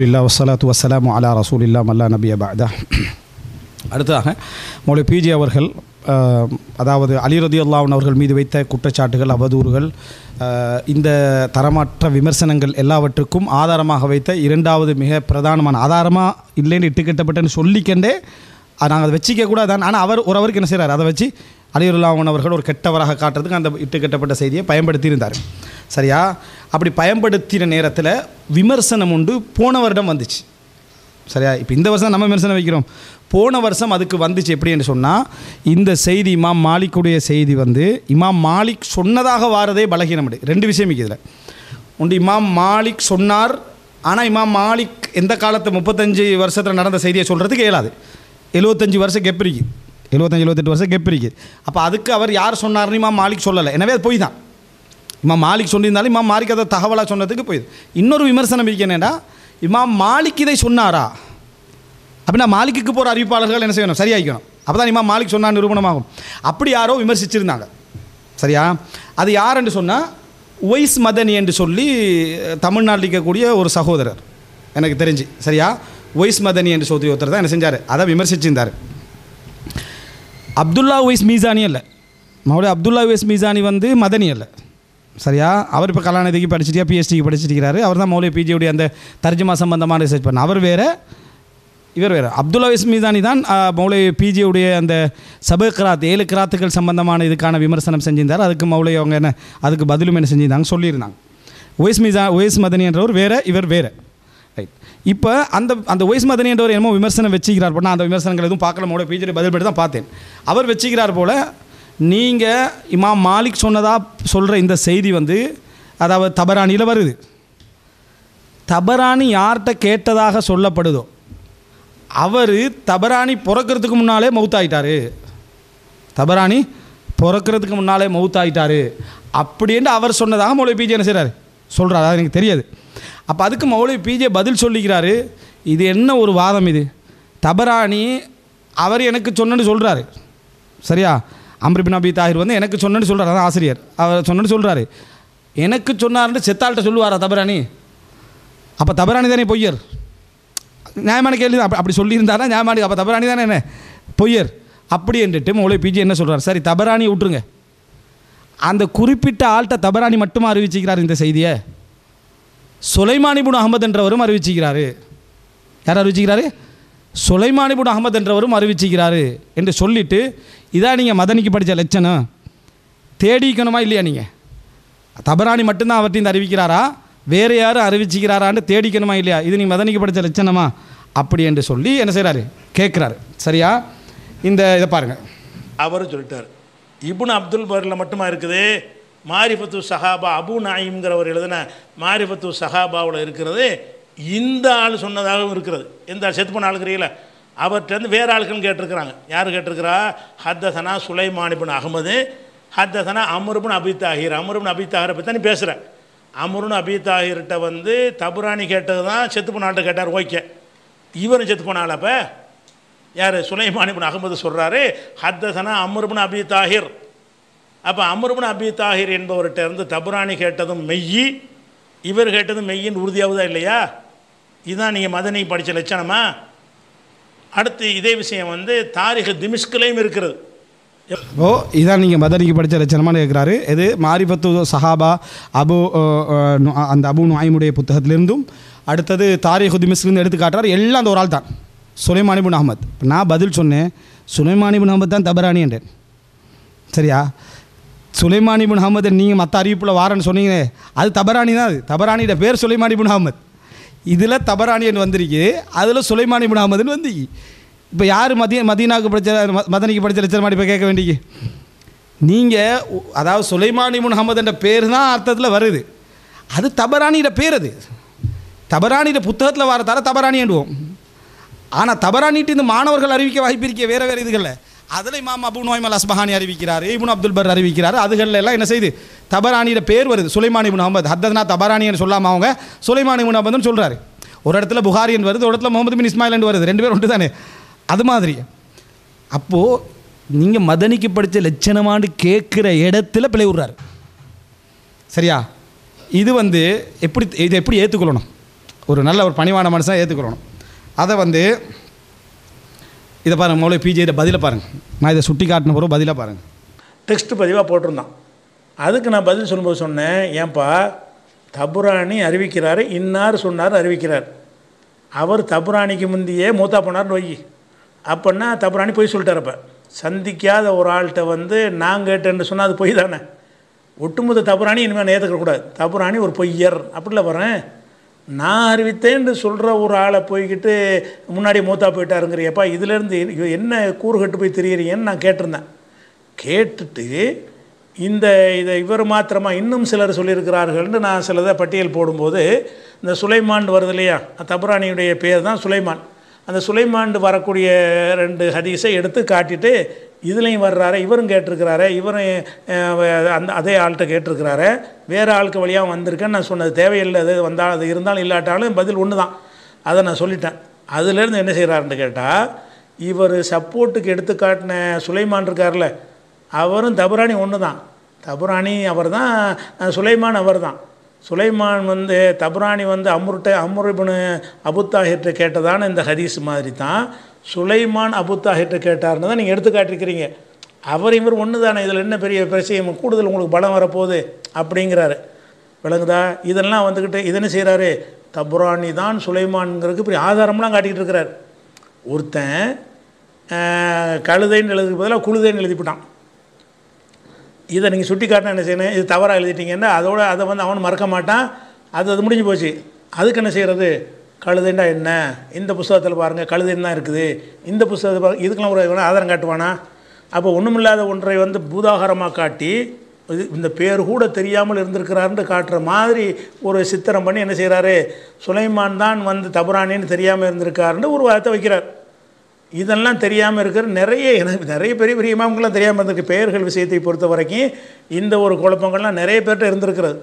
இல்லா வஸ்ஸலாத்து வஸ்ஸலாமு அலா ரசூலில்லா மல்லா நபிய பஅதா. அடுத்ததாக மௌலவி பிஜி அவர்கள் அதாவது அலி ரலியல்லாஹு அன்ஹு அவர்கள் மீது வைத்த குற்றச்சாட்டுகள், அவதூறுகள், இந்த தரமற்ற விமர்சனங்கள் எல்லாவற்றுக்கும் ஆதாரமாக வைத்த இரண்டாவது மிக பிரதானமான ஆதாரமாக இல்லைன்னு இட்டுக்கட்டப்பட்டேன்னு சொல்லிக்கண்டே நாங்கள் அதை வச்சிக்க கூட தான். ஆனால் அவர் ஒருவருக்கு என்ன செய்கிறார், அதை வச்சு அலி ரலியல்லாஹு அன்ஹு அவர்கள் ஒரு கெட்டவராக காட்டுறதுக்கு அந்த இட்டுக்கட்டப்பட்ட செய்தியை பயன்படுத்தியிருந்தார். சரியா? அப்படி பயன்படுத்தின நேரத்தில் விமர்சனம் உண்டு போன வருடம் வந்துச்சு. சரியா? இப்போ இந்த வருஷம் நம்ம விமர்சனம் வைக்கிறோம், போன வருஷம் அதுக்கு வந்துச்சு. எப்படி என்று சொன்னால், இந்த செய்தி இமாம் மாலிக்குடைய செய்தி இமாம் மாலிக் சொன்னதாக வாரதே பலகீனம். ரெண்டு விஷயம் இதில் உண்டு. இமாம் மாலிக் சொன்னார், ஆனால் இமாம் மாலிக் எந்த காலத்தை 35 வருஷத்தில் நடந்த செய்தியை சொல்கிறதுக்கு இயலாது. 75 வருஷம் கெப் இருக்குது, 75-78 வருஷம் கெப் இருக்குது. அப்போ அதுக்கு அவர் யார் சொன்னார்னு இமாம் மாலிக் சொல்லலை. எனவே அது போய் தான். இமாம் மாலிக் சொல்லியிருந்தாலும் இமாம் மாலிக் அதை தகவலாக சொன்னதுக்கு போயிது. இன்னொரு விமர்சனம் இருக்கேன்னா, இமாம் மாலிக் இதை சொன்னாரா அப்படின்னா மாலிக்கு போகிற அறிவிப்பாளர்கள் என்ன செய்யணும், சரியாகிக்கணும். அப்போ தான் இமாம் மாலிக் சொன்னார் நிரூபணமாகும். அப்படி யாரோ விமர்சிச்சிருந்தாங்க. சரியா? அது யார் என்று சொன்னால், உவைஸ் மதனி என்று சொல்லி தமிழ்நாட்டில் இருக்கக்கூடிய ஒரு சகோதரர் எனக்கு தெரிஞ்சு. சரியா? உவைஸ் மதனி என்று சொல்லி ஒருத்தர் தான் என்ன செஞ்சார், அதை விமர்சிச்சிருந்தார். அப்துல்லா உவைஸ் மீசானி அல்ல, மௌலவி அப்துல்லா உவைஸ் மீசானி மதனி அல்ல. சரியா? அவர் இப்போ கலாநிதிக்கு படிச்சுட்டியா, பிஹெச்டிக்கு படிச்சுட்டிருக்கிறாரு. அவர் தான் மௌலவி பிஜியுடைய அந்த தர்ஜுமா சம்பந்தமான ரிசர்ச் பண்ண. அவர் வேறு, இவர் வேறு. அப்துல்லா உவைஸ் மீசானி தான் மௌலவி பிஜியுடைய அந்த சபக்ராத் 7 கிராத்துக்கள் சம்பந்தமான இதுக்கான விமர்சனம் செஞ்சிருந்தார். அதுக்கு மௌலவி அவங்க என்ன அதுக்கு பதிலும் என்ன செஞ்சிருந்தாங்க சொல்லியிருந்தாங்க. உவைஸ் மதனி என்றவர் வேறு, இவர் வேறு. ரைட். இப்போ அந்த உவைஸ் மதனி என்றவர் என்னமோ விமர்சனம் வச்சுக்கிறார் போனால், அந்த விமர்சனங்கள் எதுவும் பார்க்கல, மௌலவி பிஜியுடைய பதில் படி தான் பார்த்தேன். அவர் வச்சுக்கிறார் போல், நீங்கள் இமாம் மாலிக் சொன்னதாக சொல்கிற இந்த செய்தி அதாவது தபரானியில் வருது. தபரானி யார்கிட்ட கேட்டதாக சொல்லப்படுதோ அவர் தபரானி பிறக்கிறதுக்கு முன்னாலே மௌத்தாயிட்டார். தபரானி பிறக்கிறதுக்கு முன்னாலே மௌத்தாயிட்டார் அப்படின்னு அவர் சொன்னதாக மௌலவி பிஜே என்ன செய்கிறார் சொல்கிறார். அது எனக்கு தெரியாது. அப்போ அதுக்கு மௌலவி பிஜே பதில் சொல்லிக்கிறாரு, இது என்ன ஒரு வாதம் இது? தபரானி அவர் எனக்கு சொன்னன்னு சொல்கிறாரு. சரியா? அம்ர் பின் அபி தாஹிர் எனக்கு சொன்னன்னு சொல்கிறார். அதான் ஆசிரியர் அவர் சொன்னன்னு சொல்கிறாரு. எனக்கு சொன்னார்னு செத்தாள்கிட்ட சொல்லுவாரா தபரானி? அப்போ தபரானி தானே பொய்யர்? நியாயமான கேள்வி தான். அப்படி சொல்லியிருந்தாரா நியாயமான? அப்போ தபரானி தானே என்ன பொய்யர்? அப்படி என்றுட்டு மௌலவி பிஜி என்ன சொல்கிறார், சரி தபரானியை விட்டுருங்க, அந்த குறிப்பிட்ட ஆள்கிட்ட தபரானி மட்டுமா அறிவிச்சிக்கிறார் இந்த செய்தியை? சுலைமான் இப்னு அஹ்மத் என்றவரும் அறிவிச்சிக்கிறாரு. யார் அறிவிச்சிக்கிறாரு? சுலைமான் இப்னு அஹ்மத் என்றவரும் அறிவிச்சிக்கிறாரு என்று சொல்லிவிட்டு, இதான் நீங்கள் மதனிக்கு படித்த லட்சணம், தேடிக்கணுமா இல்லையா? நீங்கள் தபரானி மட்டும்தான் அவர்கிட்ட அறிவிக்கிறாரா, வேறு யாரும் அறிவிச்சிக்கிறாரான்னு தேடிக்கணுமா இல்லையா? இது நீங்கள் மதனிக்கு படித்த லட்சணமா அப்படி என்று சொல்லி என்ன செய்கிறாரு கேட்குறாரு. சரியா? இதை பாருங்கள். அவர் சொல்லிட்டார், இப்னு அப்துல் பரில் மட்டுமா இருக்குது, மாரிஃபத்து சஹாபா அபு நாயிம்ங்கிறவர் எழுதின மாரிஃபத்து சஹாபாவில் இருக்கிறது. இந்த ஆள் சொன்னதாகவும் இருக்கிறது. எந்த ஆள்? செத்து போன ஆளுக்கிறீங்கள, அவர்கிட்ட வேறு ஆளுக்குன்னு கேட்டிருக்கிறாங்க. யார் கேட்டிருக்கிறா? ஹத்தசனா சுலைமான் இப்னு அஹ்மது, ஹத்தசனா அம்ர் இப்னு அபி தாஹிர். அம்ர் இப்னு அபி தாஹிரை பற்றி தான் நீ பேசுகிறேன். அம்ர் இப்னு அபி தாஹிர்கிட்ட தபுரானி கேட்டது தான், செத்து போன ஆள்கிட்ட கேட்டார். ஓகே, இவரும் செத்து போன ஆள். அப்போ யார்? சுலைமான் இப்னு அஹ்மது சொல்கிறாரு, ஹத்தசனா அம்ர் இப்னு அபி தாஹிர். அப்போ அம்ர் இப்னு அபி தாஹிர் என்பவர்கிட்ட இருந்து தபுரானி கேட்டதும் மெய்யி, இவர் கேட்டதும் மெய்யின்னு உறுதியாகுதா இல்லையா? இதுதான் நீங்கள் மதனி படித்த லட்சணமா? அடுத்து இதே விஷயம் தாரிக் திமிஷ்கிலையும் இருக்கிறது. ஓ, இதான் நீங்கள் மதனிக்கு படித்த லட்சணமாக கேட்குறாரு. இது மாரிஃபத்து சஹாபா அந்த அபு நுஐமுடைய புத்தகத்திலிருந்தும், அடுத்தது தாரிக் திமிஷ்கிலிருந்து எடுத்து காட்டுறாரு. எல்லாம் அந்த ஒரு ஆள் தான், சுலைமான் இப்னு அஹ்மத். நான் பதில் சொன்னேன், சுலைமான் இப்னு அஹ்மத் தான் தபரானி என்றேன். சரியா? சுலைமான் இப்னு அஹ்மத் நீங்கள் மற்ற அறிவிப்பில் வாரன்னு சொன்னீங்க, அது தபரானி தான். அது தபரானியோட பேர் சுலைமான் இப்னு அஹ்மத். இதில் தபரானி என்று வந்திருக்கு, அதில் சுலைமான் இப்னு அஹ்மதுன்னு வந்திருக்கு. இப்போ யார் மதீனாவுக்கு படித்த மதனிக்கு படித்த லட்சணம் இப்போ கேட்க வேண்டிய நீங்கள்? அதாவது சுலைமான் இப்னு அஹ்மத் என்ற பேர் தான் அர்த்தத்தில் வருது, அது தபரானியோட பேர். அது தபரானியோட புத்தகத்தில் வரத்தார தபரானி என்றுவோம். ஆனால் தபரானிட்டு இந்த மாணவர்கள் அறிவிக்க வாய்ப்பு இருக்க வேறு வேறு இதுகளில். அதில் இமாம் அபு நுஐம் அல் அஸ்பஹானி அறிவிக்கிறார், இப்னு அப்துல் பர் அறிவிக்கிறார். அதுகளில் எல்லாம் என்ன செய்யுது, தபரானியோட பேர் வருது, சுலைமான் இப்னு அஹ்மத். ஹத்தனா தபரானின்னு சொல்லாமல் அவங்க சுலைமான் இப்னு அஹ்மத்னு சொல்கிறாரு. ஒரு இடத்துல புகாரி என்று வருது, ஒரு இடத்துல முகமது பின் இஸ்மாயில் என்று வருது. 2 பேர் ஒன்று தானே? அது மாதிரி. அப்போது நீங்கள் மதனிக்கு படித்த லட்சணமானு கேட்குற இடத்துல பிழை விடுறாரு. சரியா? இது எப்படி ஏற்றுக்கொள்ளணும்? ஒரு நல்ல ஒரு பணிவான மனுஷன் ஏற்றுக்கிறோம். அதை வந்து இதை பாருங்கள், மௌலை பிஜேட பதிலை பாருங்கள். நான் இதை சுட்டி காட்டின பிறகு பதிலாக பாருங்கள். டெக்ஸ்ட் பதிவாக போட்டிருந்தான். அதுக்கு நான் பதில் சொல்லும்போது சொன்னேன், ஏன்பா தபுரானி அறிவிக்கிறாரு, இன்னார் சொன்னார் அறிவிக்கிறார். அவர் தபுரானிக்கு முந்தையே மூத்தா போனார்னு வை. அப்படின்னா தபுரானி பொய் சொல்லிட்டார். அப்போ சந்திக்காத ஒரு ஆள்கிட்ட வந்து நான் கேட்டேன்னு சொன்னால் அது பொய் தானே. ஒட்டுமொத்த தபுரானி இனிமேல் ஏற்றுக்கக்கூடாது. தபுரானி ஒரு பொய்யர் அப்படில வரேன். நான் அறிவித்தேன்னு சொல்கிற ஒரு ஆளை போய்கிட்டு முன்னாடி மூத்தா போயிட்டாருங்கிறியப்பா, இதிலேருந்து என்ன கூறு கட்டு போய் திரியிறீங்கன்னு நான் கேட்டிருந்தேன். கேட்டுட்டு இதை இவர் மாத்திரமா இன்னும் சிலர் சொல்லியிருக்கிறார்கள்னு நான் சிலதை பட்டியல் போடும்போது இந்த சுலைமான் வருது இல்லையா, தபுரானியுடைய பேர் தான் சுலைமான். அந்த சுலைமான் வரக்கூடிய 2 ஹதீஸை எடுத்து காட்டிட்டு இதுலேயும் வர்றாரு, இவரும் கேட்டிருக்கிறாரு, இவரும் அதே ஆள்கிட்ட கேட்டிருக்கிறாரு, வேறு ஆளுக்கு வழியாக வந்திருக்கேன்னு நான் சொன்னது தேவையில்லை. அது வந்தால் அது இருந்தாலும் இல்லாட்டாலும் பதில் ஒன்று தான். அதை நான் சொல்லிட்டேன். அதுலேருந்து என்ன செய்கிறாருன்னு கேட்டால், இவர் சப்போர்ட்டுக்கு எடுத்து காட்டின சுலைமான் இருக்கார்ல, அவரும் தபுரானி ஒன்று தான். தபுரானி அவர் தான், சுலைமான் அவர் தான். சுலைமான் வந்து தபுரானி வந்து அம்ர் இப்னு அபு தாஹிர்ட்ட கேட்டதான இந்த ஹதீஸ் மாதிரி தான் சுலைமான் அபு தாஹிர்ட்ட கேட்டார்னு தான் நீங்கள் எடுத்து காட்டிருக்கிறீங்க. அவர் இவர் ஒன்று தானே, இதில் என்ன பெரிய பிரச்சனை, கூடுதல் உங்களுக்கு பலம் வரப்போகுது அப்படிங்கிறாரு. விளங்குதா? இதெல்லாம் வந்துக்கிட்டு இதென்ன செய்கிறாரு, தபுரானி தான் சுலைமான்ங்கிறதுக்கு இப்படி ஆதாரம்லாம் காட்டிக்கிட்டு இருக்கிறார். ஒருத்தன் கழுதைன்னு எழுதுக்கு பதிலாக குழுதைன்னு எழுதிவிட்டான். இதை நீங்கள் சுட்டி காட்டினா என்ன செய்யணும், இது தவறாக எழுதிட்டீங்கன்னா அதை வந்து அவன் மறக்க மாட்டான். அது முடிஞ்சு போச்சு. அதுக்கு என்ன செய்கிறது, கழுதைண்டா என்ன, இந்த புத்தகத்தில் பாருங்கள் கழுதைன்னு தான் இருக்குது, இந்த புத்தகத்தை பாருங்கள், இதுக்கெல்லாம் ஒரு ஆதாரம் காட்டுவானா? அப்போ ஒன்றுமில்லாத ஒன்றை வந்து பூதாகாரமாக காட்டி இந்த பேர் கூட தெரியாமல் இருந்திருக்கிறாருன்னு காட்டுற மாதிரி ஒரு சித்திரம் பண்ணி என்ன செய்கிறாரு, சுலைமான் தான் வந்து தபுரானின்னு தெரியாமல் இருந்திருக்காருன்னு ஒரு வார்த்தை வைக்கிறார். இதெல்லாம் தெரியாமல் இருக்கிற நிறைய பெரிய பெரிய இமாம்கள்லாம் தெரியாமல் இருந்திருக்கு. பெயர்கள் விஷயத்தை பொறுத்த வரைக்கும் இந்த ஒரு குழப்பங்கள்லாம் நிறைய பேர்கிட்ட இருந்திருக்கிறது.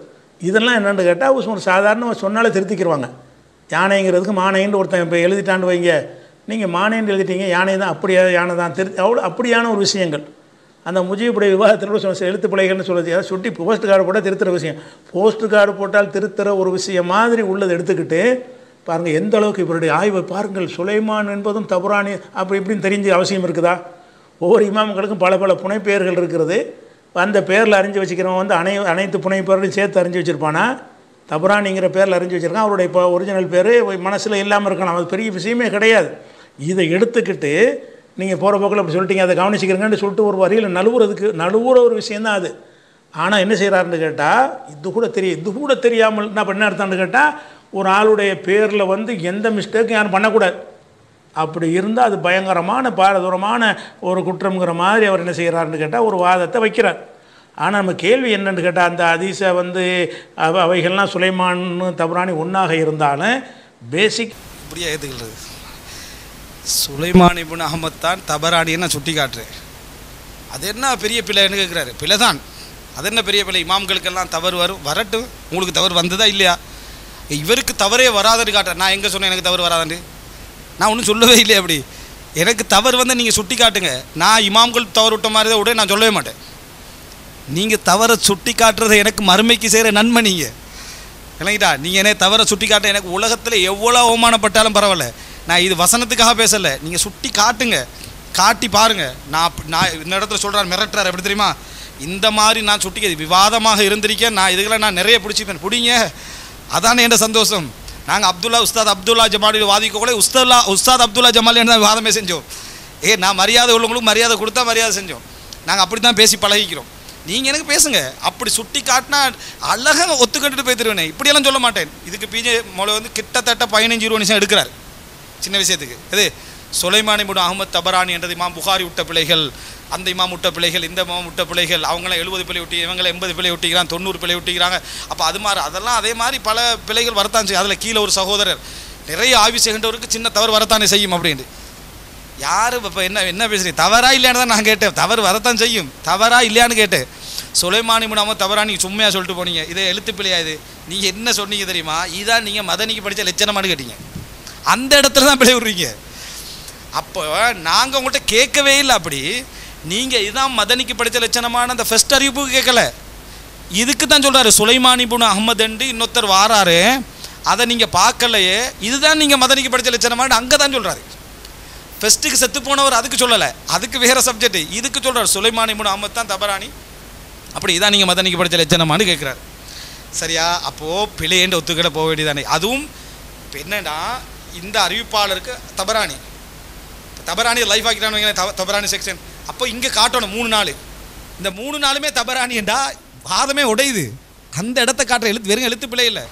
இதெல்லாம் என்னென்னு கேட்டால் ஒரு சாதாரண சொன்னாலே திருத்திக்கிடுவாங்க. யானைங்கிறதுக்கு மானைன்னு ஒருத்தன் இப்போ எழுதிட்டான்னு வைங்க, நீங்கள் மானைன்னு எழுதிட்டீங்க, யானை தான், அப்படியே யானை தான் அவ்வளோ அப்படியான ஒரு விஷயங்கள். அந்த முஜீபுடைய விவாதத்தில் கூட எழுத்து பிழைகள்னு சொல்லுது. ஏதாவது சுட்டி போஸ்ட் கார்டு போட்டால் திருத்துற விஷயம், போஸ்ட் கார்டு போட்டால் திருத்துற ஒரு விஷயம் மாதிரி உள்ளதை எடுத்துக்கிட்டு பாருங்கள் எந்த அளவுக்கு இவருடைய ஆய்வை பாருங்கள். சுலைமான் என்பதும் தபுரானி அப்படி இப்படின்னு தெரிஞ்ச அவசியம் இருக்குதா? ஒவ்வொரு இமாம்களுக்கும் பல பல புனைப்பெயர்கள் இருக்கிறது. அந்த பேரில் அறிஞ்சு வச்சுக்கிறவன் வந்து அனைத்து புனைப்பெயர்களையும் சேர்த்து அறிஞ்சு வச்சுருப்பானா? தபுரானிங்கிற பேரில் அறிஞ்சு வச்சுருக்கான். அவருடைய இப்போ ஒரிஜினல் பேர் மனசில் இல்லாமல் இருக்கலாம். அது பெரிய விஷயமே கிடையாது. இதை எடுத்துக்கிட்டு நீங்கள் போகிற போக்கில் அப்படி சொல்லிட்டீங்க, அதை கவனிச்சிக்கிறீங்கன்னு சொல்லிட்டு ஒரு வரியில் நழுவுற ஒரு விஷயந்தான் அது. ஆனால் என்ன செய்கிறாருன்னு கேட்டால், இது கூட தெரியாமல் என்ன பண்ண அர்த்தம்னு கேட்டால், ஒரு ஆளுடைய பேரில் வந்து எந்த மிஸ்டேக்கும் யாரும் பண்ணக்கூடாது. அப்படி இருந்தால் அது பயங்கரமான பாரதூரமான ஒரு குற்றம்ங்கிற மாதிரி அவர் என்ன செய்கிறாருன்னு கேட்டால் ஒரு வாதத்தை வைக்கிறார். ஆனால் நம்ம கேள்வி என்னென்னு கேட்டால், அந்த ஹதீஸை வந்து அவைகள்லாம் சுலைமான் தபுரானி ஒன்றாக இருந்தாலும் பேசிக் இப்படியே ஏற்றுக்கிறது. சுலைமான் இப்னு அஹ்மத் தான் தபரானின்னு நான் சுட்டி காட்டுறேன். அது என்ன பெரிய பிள்ளைன்னு கேட்குறாரு. பிள்ளை தான், அது என்ன பெரிய பிள்ளை, இமாம்களுக்கெல்லாம் தவறு வரட்டும். உங்களுக்கு தவறு வந்ததா இல்லையா? இவருக்கு தவறே வராதுன்னு காட்டுறேன். நான் எங்கே சொன்னேன் எனக்கு தவறு வராதுன்னு? நான் ஒன்றும் சொல்லவே இல்லையே. அப்படி எனக்கு தவறு வந்து நீங்கள் சுட்டி காட்டுங்க. நான் இமாம்கள் தவறு விட்ட மாதிரி தான் விட நான் சொல்லவே மாட்டேன். நீங்கள் தவறை சுட்டி காட்டுறதை எனக்கு மறுமைக்கு செய்கிற நன்மை நீங்கள் இல்லைங்கடா. நீங்கள் என்ன தவறை சுட்டி காட்ட எனக்கு உலகத்தில் எவ்வளோ அவமானப்பட்டாலும் பரவாயில்ல. நான் இது வசனத்துக்காக பேசலை. நீங்கள் சுட்டி காட்டுங்க, காட்டி பாருங்கள். நான் இந்த இடத்துல சொல்கிறார், மிரட்டுறார். எப்படி தெரியுமா? இந்த மாதிரி நான் சுட்டி விவாதமாக இருந்திருக்கேன். நான் இதுகளை நான் நிறைய பிடிச்சிப்பேன். பிடிங்க, அதானே என் சந்தோஷம். நாங்கள் உஸ்தாத் அப்துல்லா ஜமாலி வாதிக்க கூட உஸ்தாத் அப்துல்லா ஜமாலி தான் வாதமே செஞ்சோம். நான் மரியாதை உள்ளவங்களுக்கு மரியாதை கொடுத்தா மரியாதை செஞ்சோம். நாங்கள் அப்படி தான் பேசி பழகிக்கிறோம். நீங்கள் எனக்கு பேசுங்க. அப்படி சுட்டி காட்டினா அழகாக ஒத்துக்கிட்டு போய் தருவேனே. இப்படியெல்லாம் சொல்ல மாட்டேன். இதுக்கு பிஜே மொழி வந்து கிட்டத்தட்ட 15-20 நிமிஷம் எடுக்கிறார் சின்ன விஷயத்துக்கு. இது சுலைமான் இப்னு அஹ்மத் தபரானி என்றது இமாம் புகாரி விட்ட பிள்ளைகள், அந்த இமாம் விட்ட பிள்ளைகள், இந்த இமாம் விட்ட பிள்ளைகள். அவங்களாம் 70 பிள்ளை விட்டி, இவங்களை 80 பிள்ளை விட்டிக்கிறாங்க, 90 பிள்ளை விட்டிக்கிறாங்க. அப்போ அது மாதிரி அதெல்லாம் அதே மாதிரி பல பிள்ளைகள் வரத்தான் செய்யும். அதில் கீழே ஒரு சகோதரர் நிறைய ஆய்வு செய்கின்றவருக்கு சின்ன தவறு வரத்தானே செய்யும் அப்படின்ட்டு. யார் இப்போ என்ன பேசுகிறீங்க? தவறா இல்லையான்னு தான் நான் கேட்டேன். தவறு வரத்தான் செய்யும், தவறா இல்லையான்னு கேட்டேன். சுலைமான் இப்னு அஹ்மத் தபரானி சும்மையாக சொல்லிட்டு போனீங்க. இதை எழுத்து பிள்ளையா? இது நீங்கள் என்ன சொன்னீங்க தெரியுமா? இதான் நீங்கள் மதனிக்கு படித்த லட்சணமானு கேட்டீங்க. அந்த இடத்துல தான் பிள்ளை விடுறீங்க. அப்போ நாங்கள் உங்கள்கிட்ட கேட்கவே இல்லை. அப்படி நீங்கள் இதுதான் மதனிக்கு படித்த லட்சணமான அந்த ஃபஸ்ட் அறிவிப்புக்கு கேட்கல. இதுக்கு தான் சொல்கிறாரு சுலைமான் இப்னு அஹ்மத் என்று இன்னொருத்தர் வாராரு. அதை நீங்கள் பார்க்கலையே, இதுதான் நீங்கள் மதனிக்கு படித்த லட்சணமானு அங்கே தான் சொல்கிறாரு. ஃபெஸ்ட்டுக்கு செத்து போனவர் அதுக்கு சொல்லலை, அதுக்கு வேறு சப்ஜெக்ட், இதுக்கு சொல்கிறார் சுலைமான் இப்னு அஹ்மத் தான் தபரானி. அப்படி இதான் நீங்கள் மதனிக்கு படித்த லட்சணமானு கேட்குறாரு. சரியா? அப்போது பிழையேண்டு ஒத்துக்கிட போக வேண்டியதானே. அதுவும் இப்போ என்னென்னா, இந்த அறிவிப்பாளருக்கு தபரானி லைஃப் ஆக்கிட்டான்னு தபரானி செக்ஷன். அப்போ இங்கே காட்டணும் 3 நாள். இந்த 3 நாளுமே தபரானிண்டா வாதமே உடையுது. அந்த இடத்த காட்டுற வெறும் எழுத்து பிழை இல்லை,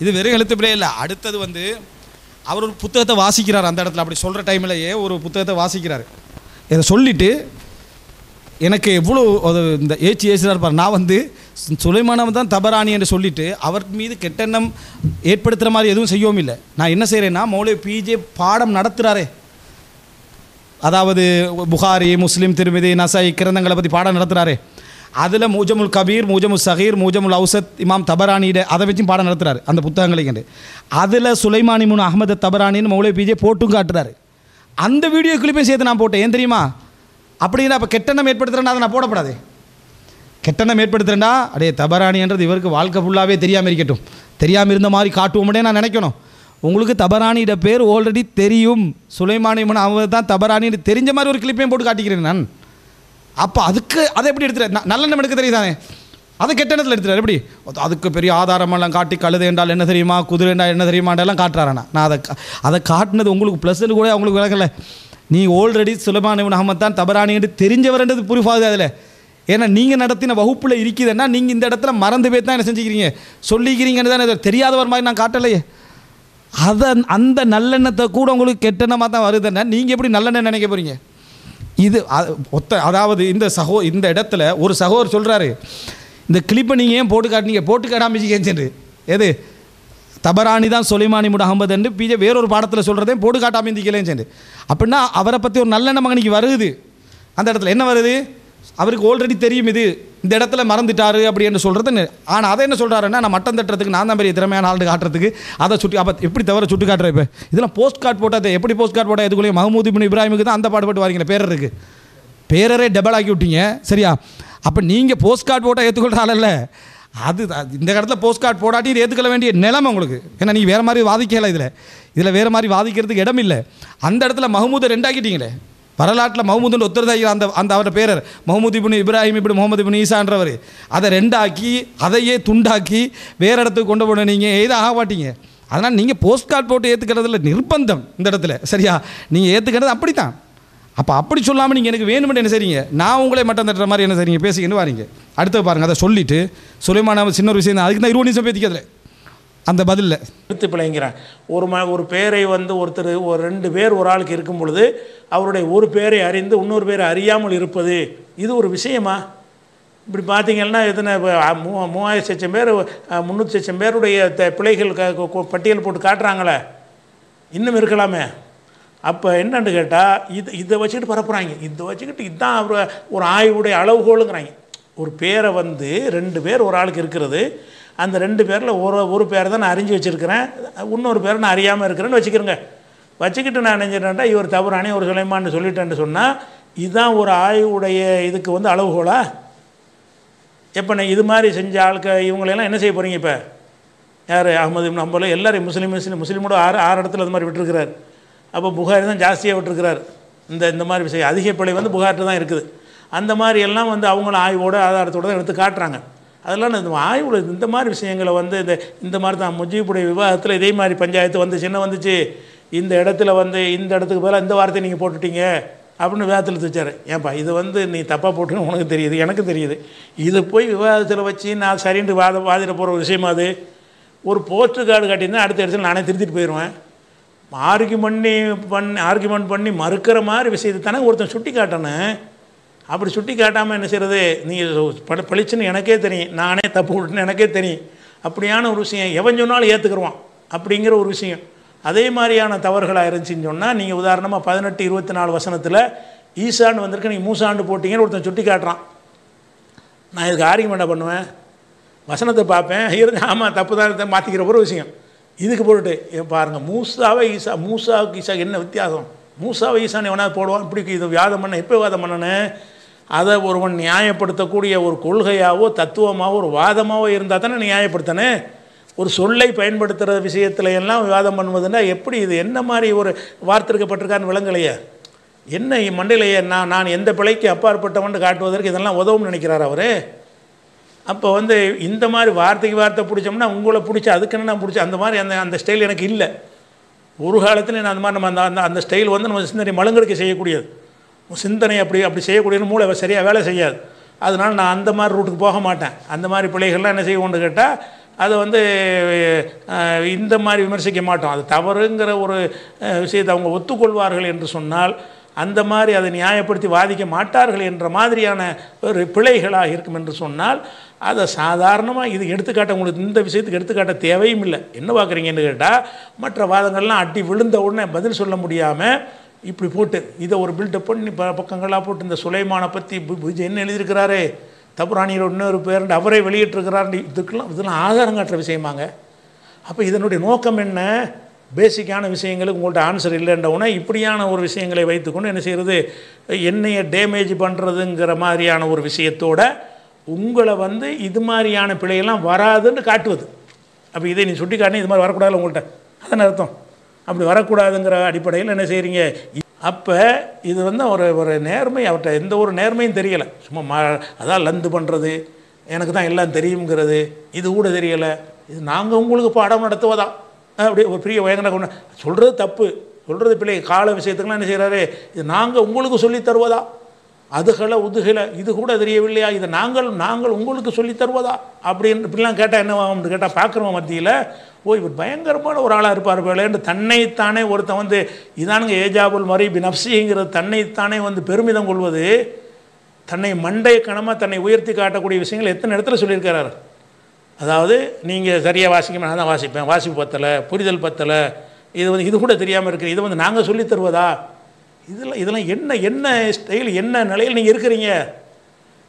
இது வெறும் எழுத்து பிழை இல்லை. அடுத்தது வந்து அவர் ஒரு புத்தகத்தை வாசிக்கிறார். அந்த இடத்துல அப்படி சொல்கிற டைம்லையே ஒரு புத்தகத்தை வாசிக்கிறார். இதை சொல்லிவிட்டு எனக்கு எவ்வளோ இந்த ஏசுகிறார் இருப்பார். நான் வந்து சுலைமானம் தான் தபரானி என்று சொல்லிவிட்டு அவர் மீது கெட்டெண்ணம் ஏற்படுத்துகிற மாதிரி எதுவும் செய்யவும் இல்லை. நான் என்ன செய்கிறேன்னா, மௌலவி பிஜே பாடம் நடத்துகிறாரே, அதாவது புகாரி, முஸ்லீம், திருமிதி, நசாய் கிரந்தங்களை பற்றி பாடம் நடத்துகிறாரே, அதில் மூஜமுல் கபீர், மூஜமுல் சகீர், மூஜமுல் அவுசத், இமாம் தபரானியிட அதை வச்சும் பாடம் நடத்துகிறார் அந்த புத்தகங்களைக்கு. அதில் சுலைமான் இப்னு அஹ்மத் தபரானின்னு மௌலவி பிஜே போட்டும் காட்டுறாரு. அந்த வீடியோ கிளிப்பையும் சேர்த்து நான் போட்டேன். ஏன் தெரியுமா? அப்படின்னா அப்போ கெட்டெண்ணம் ஏற்படுத்துகிறேன்னா அதை நான் போடப்படாது. கெட்டெண்ணம் ஏற்படுத்துகிறேன்னா அடே தபரானின்றது இவருக்கு வாழ்க்கை ஃபுல்லாகவே தெரியாமல் இருக்கட்டும், தெரியாமல் இருந்த மாதிரி காட்டுவோம்னே நான் நினைக்கணும். உங்களுக்கு தபரானியோட பேர் ஆல்ரெடி தெரியும், சுலைமான் இப்னு அஹ்மத் தான் தபரானின்னு தெரிஞ்ச மாதிரி ஒரு கிளிப்பையும் போட்டு காட்டிக்கிறேன் நான். அப்போ அதுக்கு அதை எப்படி எடுத்துகிறேன்? நல்லெண்ணம் எடுக்க தெரியுதானே, அதை கெட்டெண்ணத்தில் எடுத்துகிறார். எப்படி? அதுக்கு பெரிய ஆதாரமெல்லாம் காட்டி கழுது என்றால் என்ன தெரியுமா, குதிரை என்றால் என்ன தெரியுமாண்டெல்லாம் காட்டுறாரண்ணா. நான் அதை காட்டினது உங்களுக்கு ப்ளஸ்ன்னு கூட அவங்களுக்கு விளக்கலை. நீ ஆல்ரெடி சுலைமான் இப்னு அஹ்மத் தான் தபரானின்னு தெரிஞ்சவர்ன்றது ப்ரூஃப் ஆகுது அதில். ஏன்னா நீங்கள் நடத்தின வகுப்பில் இருக்குதுன்னா நீங்கள் இந்த இடத்துல மறந்து போய் தான் என்ன செஞ்சுக்கிறீங்க, சொல்லிக்கிறீங்கன்னு தானே. தெரியாதவர் மாதிரி நான் காட்டலையே. அதை அந்த நல்லெண்ணத்தை கூட உங்களுக்கு கெட்டெண்ணமாக தான் வருதுன்னா நீங்கள் எப்படி நல்லெண்ணம் நினைக்க போகிறீங்க? இது அதாவது இந்த இடத்துல ஒரு சகோதரர் சொல்கிறாரு, இந்த கிளிப்பை நீங்கள் ஏன் போட்டு காட்டினீங்க, போட்டு காட்டாமிச்சிக்கேன்னு. எது தபரானி தான் சுலைமான் இப்னு அஹ்மத் என்று பிஜே வேறொரு பாடத்தில் சொல்கிறதே போட்டு காட்டாமிந்திக்கலேன்னு. அப்படின்னா அவரை பற்றி ஒரு நல்லெண்ணம் மகனிக்கு வருது. அந்த இடத்துல என்ன வருது? அவருக்கு ஆல்ரெடி தெரியும் இது இந்த இடத்துல மறந்துட்டாரு அப்படி என்று சொல்கிறது. ஆனால் அதை என்ன சொல்கிறாருன்னா, நான் மட்டம் தட்டுறதுக்கு நான் தான் பெரிய திறமையான ஆள் காட்டுறதுக்கு அதை சுட்டி. அப்போ எப்படி தவிர சுட்டு காட்டுறேன்? இப்போ இதெல்லாம் போஸ்ட் கார்டு போட்டால் எப்படி போஸ்ட் கார்டு போட்டால் எதுக்குள்ளேயே மஹமூத் இப்னு இப்ராஹிமுக்கு தான் அந்த பாடுபட்டு வாரீங்க. பேரருக்கு பேரரே டபுள் ஆக்கி விட்டீங்க. சரியா? அப்போ நீங்கள் போஸ்ட் கார்டு போட்டால் ஏற்றுக்கொள்கிற ஆள் இல்லை. அது இந்த இடத்துல போஸ்ட் கார்டு போடாட்டி இது ஏற்றுக்கொள்ள வேண்டிய நிலைமை உங்களுக்கு. ஏன்னா நீங்கள் வேறு மாதிரி வாதிக்கலை, இதில் வேறு மாதிரி வாதிக்கிறதுக்கு இடம் இல்லை. அந்த இடத்துல மஹமூதை 2 ஆக்கிட்டீங்களே. வரலாற்றில் மஹமூதுன்னு ஒருத்தர் தான் அந்த அவரோட பேரர் மஹமூத் இப்னு இப்ராஹிம் இப்னு முகமது இப்னு ஈசான்றவர். அதை 2 ஆக்கி அதையே துண்டாக்கி வேறு இடத்துக்கு கொண்டு போன நீங்கள் எதை ஆக மாட்டீங்க. அதனால் நீங்கள் போஸ்ட் கார்டு போட்டு ஏற்றுக்கிறதுல நிர்பந்தம் இந்த இடத்துல. சரியா? நீங்கள் ஏற்றுக்கிறது அப்படி தான். அப்போ அப்படி சொல்லாமல் நீங்கள் எனக்கு வேணுமென்று என்ன செய்றீங்க, நான் உங்களே மட்டும் தட்டுற மாதிரி என்ன செய்றீங்க, பேசிக்கின்னு வாரீங்க. அடுத்து பாருங்கள், அதை சொல்லிவிட்டு சுலைமான் சின்ன ஒரு விஷயம் தான், அதுக்கு தான் 20 நிமிஷம் பேசிக்கிறதுல அந்த பதிலில் எடுத்து பிழைங்கிறேன். ஒரு பேரை வந்து ஒருத்தர் ஒரு 2 பேர் ஒரு ஆளுக்கு இருக்கும் பொழுது அவருடைய ஒரு பேரை அறிந்து இன்னொரு பேரை அறியாமல் இருப்பது இது ஒரு விஷயமா? இப்படி பார்த்தீங்கன்னா எத்தனை 3000 பேர் 300 பேருடைய பிழைகள் பட்டியல் போட்டு காட்டுறாங்களே, இன்னும் இருக்கலாமே. அப்போ என்னன்னு கேட்டால் இதை வச்சுக்கிட்டு பரப்புகிறாங்க. இதை வச்சுக்கிட்டு இதுதான் ஒரு ஆய்வுடைய அளவுகோலுங்கிறாங்க. ஒரு பேரை வந்து 2 பேர் ஒரு ஆளுக்கு இருக்கிறது, அந்த 2 பேரில் ஒரு பேரை தான் நான் அறிஞ்சு வச்சுருக்கிறேன், இன்னொரு பேரை நான் அறியாமல் இருக்கிறேன்னு வச்சுக்கிறேங்க. வச்சுக்கிட்டு நான் நினைச்சிட்டேன்டா இவர் தவறானே ஒரு சுலைமான்னு சொல்லிட்டேன்னு சொன்னால் இதுதான் ஒரு ஆய்வுடைய இதுக்கு வந்து அளவுகோலா? எப்போ நான் இது மாதிரி செஞ்ச இவங்களெல்லாம் என்ன செய்ய போகிறீங்க? இப்போ யார் அஹ்மது இப்னு ஹம்பல் எல்லோரும் முஸ்லீமோட 6 இடத்துல அது மாதிரி விட்டுருக்கிறார். அப்போ புகாரி தான் ஜாஸ்தியாக விட்டுருக்கிறார். இந்த மாதிரி விஷயம் அதிக பிழை வந்து புகார்ட்டு தான் இருக்குது. அந்த மாதிரி எல்லாம் வந்து அவங்கள ஆய்வோடு ஆதாரத்தோடு தான் எடுத்து காட்டுறாங்க. அதெல்லாம் இந்த ஆய்வில் இந்த மாதிரி விஷயங்களை வந்து இந்த மாதிரி தான் முஜீபுடைய விவாதத்தில் இதே மாதிரி பஞ்சாயத்து வந்து சின்ன வந்துச்சு. இந்த இடத்துல வந்து இந்த இடத்துக்கு பதிலாக இந்த வார்த்தையை நீங்கள் போட்டுட்டீங்க அப்படின்னு விவாதத்தில் வச்சார். ஏன்ப்பா இது வந்து நீ தப்பாக போட்டுன்னு உனக்கு தெரியுது, எனக்கு தெரியுது, இது போய் விவாதத்தில் வச்சு நான் சரின்ட்டு வாதிட போகிற ஒரு விஷயமா? அது ஒரு போஸ்டர் கார்டு காட்டியிருந்தேன், அடுத்த இடத்துல நானே திருத்திட்டு போயிடுவேன். ஆர்குமெண்ட் பண்ணி மறுக்கிற மாதிரி விஷயத்தை தானே ஒருத்தன் சுட்டி காட்டணும். அப்படி சுட்டி காட்டாமல் என்ன செய்கிறது? நீங்கள் பளிச்சுன்னு எனக்கே தெரியும், நானே தப்பு விட்டுன்னு எனக்கே தெரியும். அப்படியான ஒரு விஷயம் எவன் சொன்னாலும் ஏற்றுக்குருவான் அப்படிங்கிற ஒரு விஷயம். அதே மாதிரியான தவறுகளாக இருந்துச்சின்னு சொன்னால் நீங்கள் உதாரணமாக 18-24 வசனத்தில் ஈசான்னு வந்திருக்கு, நீங்கள் மூசாண்டு போட்டிங்கன்னு ஒருத்தன் சுட்டி காட்டுறான். நான் இதுக்கு ஆர்குமெண்ட்டாக பண்ணுவேன், வசனத்தை பார்ப்பேன், இருந்து ஆமாம் தப்பு தான் மாற்றிக்கிற ஒரு விஷயம். இதுக்கு போட்டுட்டு பாருங்கள், மூசாவுக்கு ஈசா என்ன வித்தியாசம்? மூசாவை ஈசான்னு எவனாவது போடுவான்? இப்படி இது வாதம் பண்ண எப்போ வாதம் பண்ணணும்? அதை ஒருவன் நியாயப்படுத்தக்கூடிய ஒரு கொள்கையாவோ தத்துவமாகவோ ஒரு வாதமாகவோ இருந்தால் தானே நியாயப்படுத்தணும். ஒரு சொல்லை பயன்படுத்துகிற விஷயத்துல எல்லாம் விவாதம் பண்ணுவதுன்னா எப்படி இது என்ன மாதிரி ஒரு வார்த்திருக்கப்பட்டிருக்கான்னு விளங்கலையே? என்ன மண்டையிலேயே நான் எந்த பிழைக்கு அப்பாற்பட்டவன் காட்டுவதற்கு இதெல்லாம் உதவும்னு நினைக்கிறார் அவர். அப்போ இந்த மாதிரி வார்த்தைக்கு வார்த்தை பிடிச்சோம்னா உங்களை பிடிச்சி அதுக்குன்னு நான் பிடிச்சி அந்த மாதிரி அந்த ஸ்டைல் எனக்கு இல்லை. ஒரு காலத்தில் நான் அந்த மாதிரி நம்ம அந்த ஸ்டைல் நம்ம சிந்தனை மழுங்கடிக்க செய்யக்கூடியது, சிந்தனை அப்படி செய்யக்கூடியது மூளை சரியாக வேலை செய்யாது. அதனால் நான் அந்த மாதிரி ரூட்டுக்கு போக மாட்டேன். அந்த மாதிரி பிள்ளைகள்லாம் என்ன செய்வோம்னு கேட்டால் அதை இந்த மாதிரி விமர்சிக்க மாட்டோம். அது தவறுங்கிற ஒரு விஷயத்தை அவங்க ஒத்துக்கொள்வார்கள் என்று சொன்னால் அந்த மாதிரி அதை நியாயப்படுத்தி வாதிக்க மாட்டார்கள் என்ற மாதிரியான ஒரு பிழைகளாக இருக்கும் என்று சொன்னால் அதை சாதாரணமாக இது எடுத்துக்காட்ட உங்களுக்கு இந்த விஷயத்துக்கு எடுத்துக்காட்ட தேவையும் இல்லை. என்ன பார்க்குறீங்கன்னு கேட்டால் மற்ற வாதங்கள்லாம் அடி விழுந்த உடனே பதில் சொல்ல முடியாமல் இப்படி போட்டு இதை ஒரு பில்டப் பண்ணி பக்கங்களாக போட்டு இந்த சுலைமானை பற்றி என்ன எழுதியிருக்கிறாரே தபுரானியோட இன்னொரு பேர் அவரே வெளியிட்டிருக்கிறார், இதெல்லாம் ஆதாரம் காட்டுற விஷயமாங்க. அப்போ இதனுடைய நோக்கம் என்ன? பேசிக்கான விஷயங்களுக்கு உங்கள்கிட்ட ஆன்சர் இல்லைன்றவுடனே இப்படியான ஒரு விஷயங்களை வைத்துக்கொண்டு என்ன செய்கிறது, என்னையை டேமேஜ் பண்ணுறதுங்கிற மாதிரியான ஒரு விஷயத்தோட உங்களை இது மாதிரியான பிழையெல்லாம் வராதுன்னு காட்டுவது. அப்போ இதை நீ சுட்டி காட்டினா இது மாதிரி வரக்கூடாது உங்கள்கிட்ட, அதான் அர்த்தம். அப்படி வரக்கூடாதுங்கிற அடிப்படையில் என்ன செய்கிறீங்க? அப்போ இது ஒரு நேர்மை, அவர்கிட்ட எந்த ஒரு நேர்மையும் தெரியலை. சும்மா அதான் லந்து பண்ணுறது, எனக்கு தான் எல்லாம் தெரியுங்கிறது, இது கூட தெரியலை. இது நாங்கள் உங்களுக்கு பாடம் நடத்துவதா அப்படி ஒரு பெரிய வயங்கனை கொண்டு சொல்கிறது தப்பு, சொல்கிறது பிள்ளை கால விஷயத்துக்குலாம் என்ன செய்கிறாரு, இது நாங்கள் உங்களுக்கு சொல்லி தருவதா, அதுகளை உதுகளை இது கூட தெரியவில்லையா, இதை நாங்கள் உங்களுக்கு சொல்லி தருவதா அப்படின்னு இப்படிலாம் கேட்டால் என்ன ஆகும்னு கேட்டால் பார்க்குறவங்க மத்தியில் இவர் பயங்கரமான ஒரு ஆளாக இருப்பார் போலேன்னு தன்னைத்தானே ஒருத்தன் இதானுங்க ஏஜாபுல் மரி பி நப்சிங்கிறது தன்னைத்தானே பெருமிதம் கொள்வது, தன்னை மண்டை கணமாக தன்னை உயர்த்தி காட்டக்கூடிய விஷயங்கள் எத்தனை இடத்துல சொல்லியிருக்கிறார். அதாவது நீங்கள் சரியாக வாசிக்க நான் தான் வாசிப்பேன், வாசிப்பு பத்தலை, புரிதல் பத்தலை, இது கூட தெரியாமல் இருக்குது, இது நாங்கள் சொல்லி தருவதா, இதெல்லாம் என்ன ஸ்டைல், என்ன நிலையில் நீங்கள் இருக்கிறீங்க,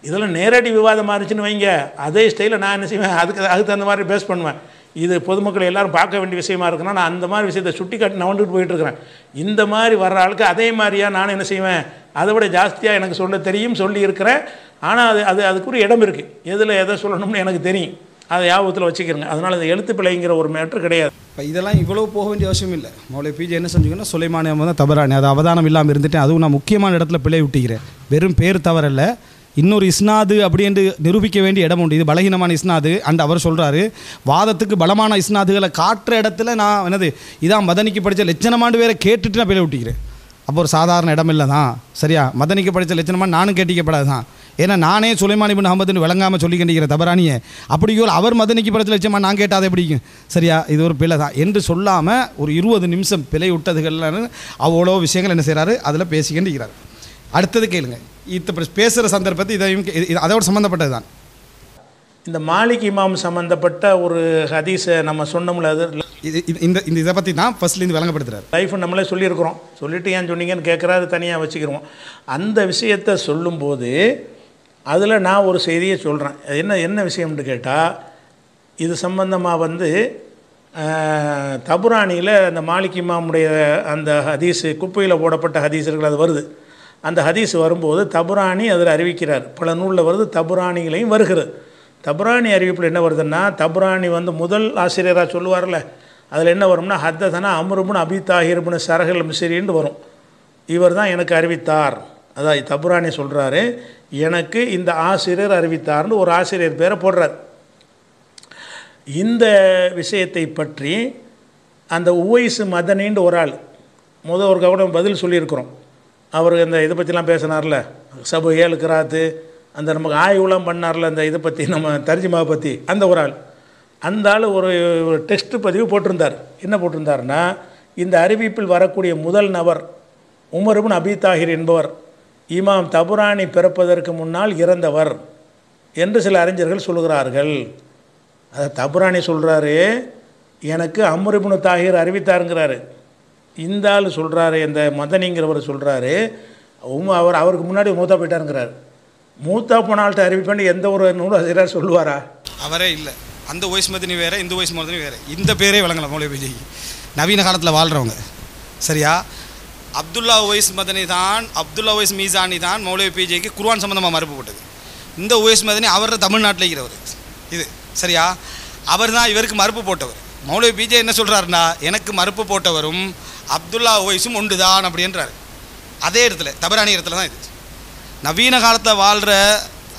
இதெல்லாம் நேரடி விவாதமாக இருந்துச்சுன்னு வைங்க, அதே ஸ்டைலில் நான் என்ன செய்வேன், அதுக்கு தகுந்த மாதிரி பேஸ் பண்ணுவேன். இது பொதுமக்கள் எல்லோரும் பார்க்க வேண்டிய விஷயமா இருக்குன்னா நான் அந்த மாதிரி விஷயத்தை சுட்டி காட்டி நான் வந்துட்டு போயிட்டுருக்கிறேன். இந்த மாதிரி வர்ற ஆளுக்கு அதே மாதிரியாக நான் என்ன செய்வேன், அதை விட ஜாஸ்தியாக எனக்கு சொல்ல தெரியும், சொல்லி இருக்கிறேன். ஆனால் அதுக்குரிய இடம் இருக்குது, எதில் எதை சொல்லணும்னு எனக்கு தெரியும், அதை ஞாபகத்தில் வச்சுக்கிறேங்க. அதனால் இந்த எழுத்து பிழைங்கிற ஒரு மேட்ரு கிடையாது. இப்போ இதெல்லாம் இவ்வளோ போக வேண்டிய அவசியம் இல்லை. மௌலவி பிஜே என்ன செஞ்சுங்கன்னா சுலைமானி தான் தபரானி, அது அவதானம் இல்லாமல் இருந்துட்டேன், அதுவும் நான் முக்கியமான இடத்துல பிழை விட்டுக்கிறேன். வெறும் பேர் தவறல்ல, இன்னொரு இஸ்னாது அப்படி என்று நிரூபிக்க வேண்டிய இடம் உண்டு. இது பலகீனமான இஸ்னாது அண்ட் அவர் சொல்கிறாரு, வாதத்துக்கு பலமான இஸ்னாதுகளை காட்டுற இடத்துல நான் இதான் மதனிக்கு படித்த லட்சணமாண்டு வேற கேட்டுட்டு நான் பிழை விட்டுக்கிறேன். அப்போ ஒரு சாதாரண இடம் இல்லை தான், சரியா? மதனிக்கு படித்த லட்சணமாண்டு நானும் கேட்டிக்கப்படாது தான். ஏன்னா நானே சுலைமான் இப்னு அஹ்மதுன்னு விளங்காமல் சொல்லி கண்டிக்கிற தபரானியை அப்படியோ அவர் மதனிக்கு படித்த லட்சமாக நான் கேட்டால் அதை பிடிக்கும், சரியா? இது ஒரு பிழை தான் என்று சொல்லாமல் ஒரு 20 நிமிஷம் பிழை விட்டதுகள்னு அவ்வளோ விஷயங்கள் என்ன செய்கிறாரு அதில் பேசிக்கின்றிருக்கிறார். அடுத்தது கேளுங்க, இப்போ பேசுகிற சந்தர்ப்பத்தை இதையும் அதோடு சம்மந்தப்பட்டது தான். இந்த மாலிக் இமாம் சம்மந்தப்பட்ட ஒரு ஹதீஸை நம்ம சொன்னோம்ல, அது இந்த இதை பற்றி தான் ஃபர்ஸ்ட்லேருந்து விளங்கப்படுத்துகிறார். லைஃப் நம்மளே சொல்லியிருக்கிறோம், சொல்லிவிட்டு ஏன் சொன்னீங்கன்னு கேட்குறாரு, தனியாக வச்சுக்கிறோம். அந்த விஷயத்தை சொல்லும்போது அதில் நான் ஒரு செய்தியை சொல்கிறேன். என்ன விஷயம்னு கேட்டால், இது சம்பந்தமாக தபுரானியில் அந்த மாலிக் இமாமுடைய அந்த ஹதீஸு குப்பையில் போடப்பட்ட ஹதீஸர்கள் அது வருது. அந்த ஹதீஸ் வரும்போது தபுரானி அதில் அறிவிக்கிறார், பல நூலில் வருது, தபுரானிகளையும் வருகிறது. தபுரானி அறிவிப்பில் என்ன வருதுன்னா, தபுரானி முதல் ஆசிரியராக சொல்லுவார்ல, அதில் என்ன வரும்னா ஹத்ததனா அம்ருபுன் அபி தாஹிர்புன் சரஹல் மிஸ்ரின்னு வரும். இவர் தான் எனக்கு அறிவித்தார். அதான் தபுரானி சொல்கிறாரு, எனக்கு இந்த ஆசிரியர் அறிவித்தார்னு ஒரு ஆசிரியர் பேரை போடுறார். இந்த விஷயத்தை பற்றி அந்த உவைஸ் மதனின்னு ஒரு ஆள் ஒரு கவனம் பதில் சொல்லியிருக்கிறோம். அவர் இந்த இதை பற்றிலாம் பேசினார்ல, சபு 7 கிராத்து, அந்த நமக்கு ஆய்வுலாம் பண்ணார்ல, அந்த இதை பற்றி நம்ம தர்ஜிமாவை பற்றி, அந்த ஒரு ஆள், அந்த ஆள் ஒரு டெக்ஸ்ட் பதிவு போட்டிருந்தார். என்ன போட்டிருந்தார்னா, இந்த அறிவிப்பில் வரக்கூடிய முதல் நபர் உமர் இப்னு அபி தாஹிர் என்பவர் இமாம் தபுரானி பிறப்பதற்கு முன்னால் இறந்தவர் என்று சில அறிஞர்கள் சொல்கிறார்கள். அதை தபுரானி சொல்கிறாரு, எனக்கு அம்ர் இப்னு தாஹிர் அறிவித்தாருங்கிறாரு. இந்த ஆள் சொல்கிறாரு, இந்த மதனிங்கிறவர் சொல்கிறாரு, அவருக்கு முன்னாடி மூத்தா போயிட்டாருங்கிறார். மூத்தா போனால்கிட்ட அறிவிப்பேன்னு எந்த ஒரு நூலாசிரியர் சொல்லுவாரா? அவரே இல்லை. அந்த வயசு மதனி வேறு, இந்த வயசு மதனி வேறு, இந்த பேரே வழங்கலாம் மௌலவி பிஜி. நவீன காலத்தில் வாழ்கிறவங்க, சரியா? அப்துல்லா உவைஸ் மதனி தான், அப்துல்லா உவைஸ் மீசானி தான் மௌலவி பிஜிக்கு குர்ஆன் சம்மந்தமாக மறுப்பு போட்டது. இந்த உவைஸ் மதனி அவர் தமிழ்நாட்டில் இருக்கிறவர் இது, சரியா? அவர் தான் இவருக்கு மறுப்பு போட்டவர். மௌலவி பிஜே என்ன சொல்கிறாருன்னா, எனக்கு மறுப்பு போட்டவரும் அப்துல்லா ஓவைஸும் ஒன்று தான் அப்படின்றார். அதே இடத்துல தபரானி இடத்துல தான் இது. நவீன காலத்தில் வாழ்கிற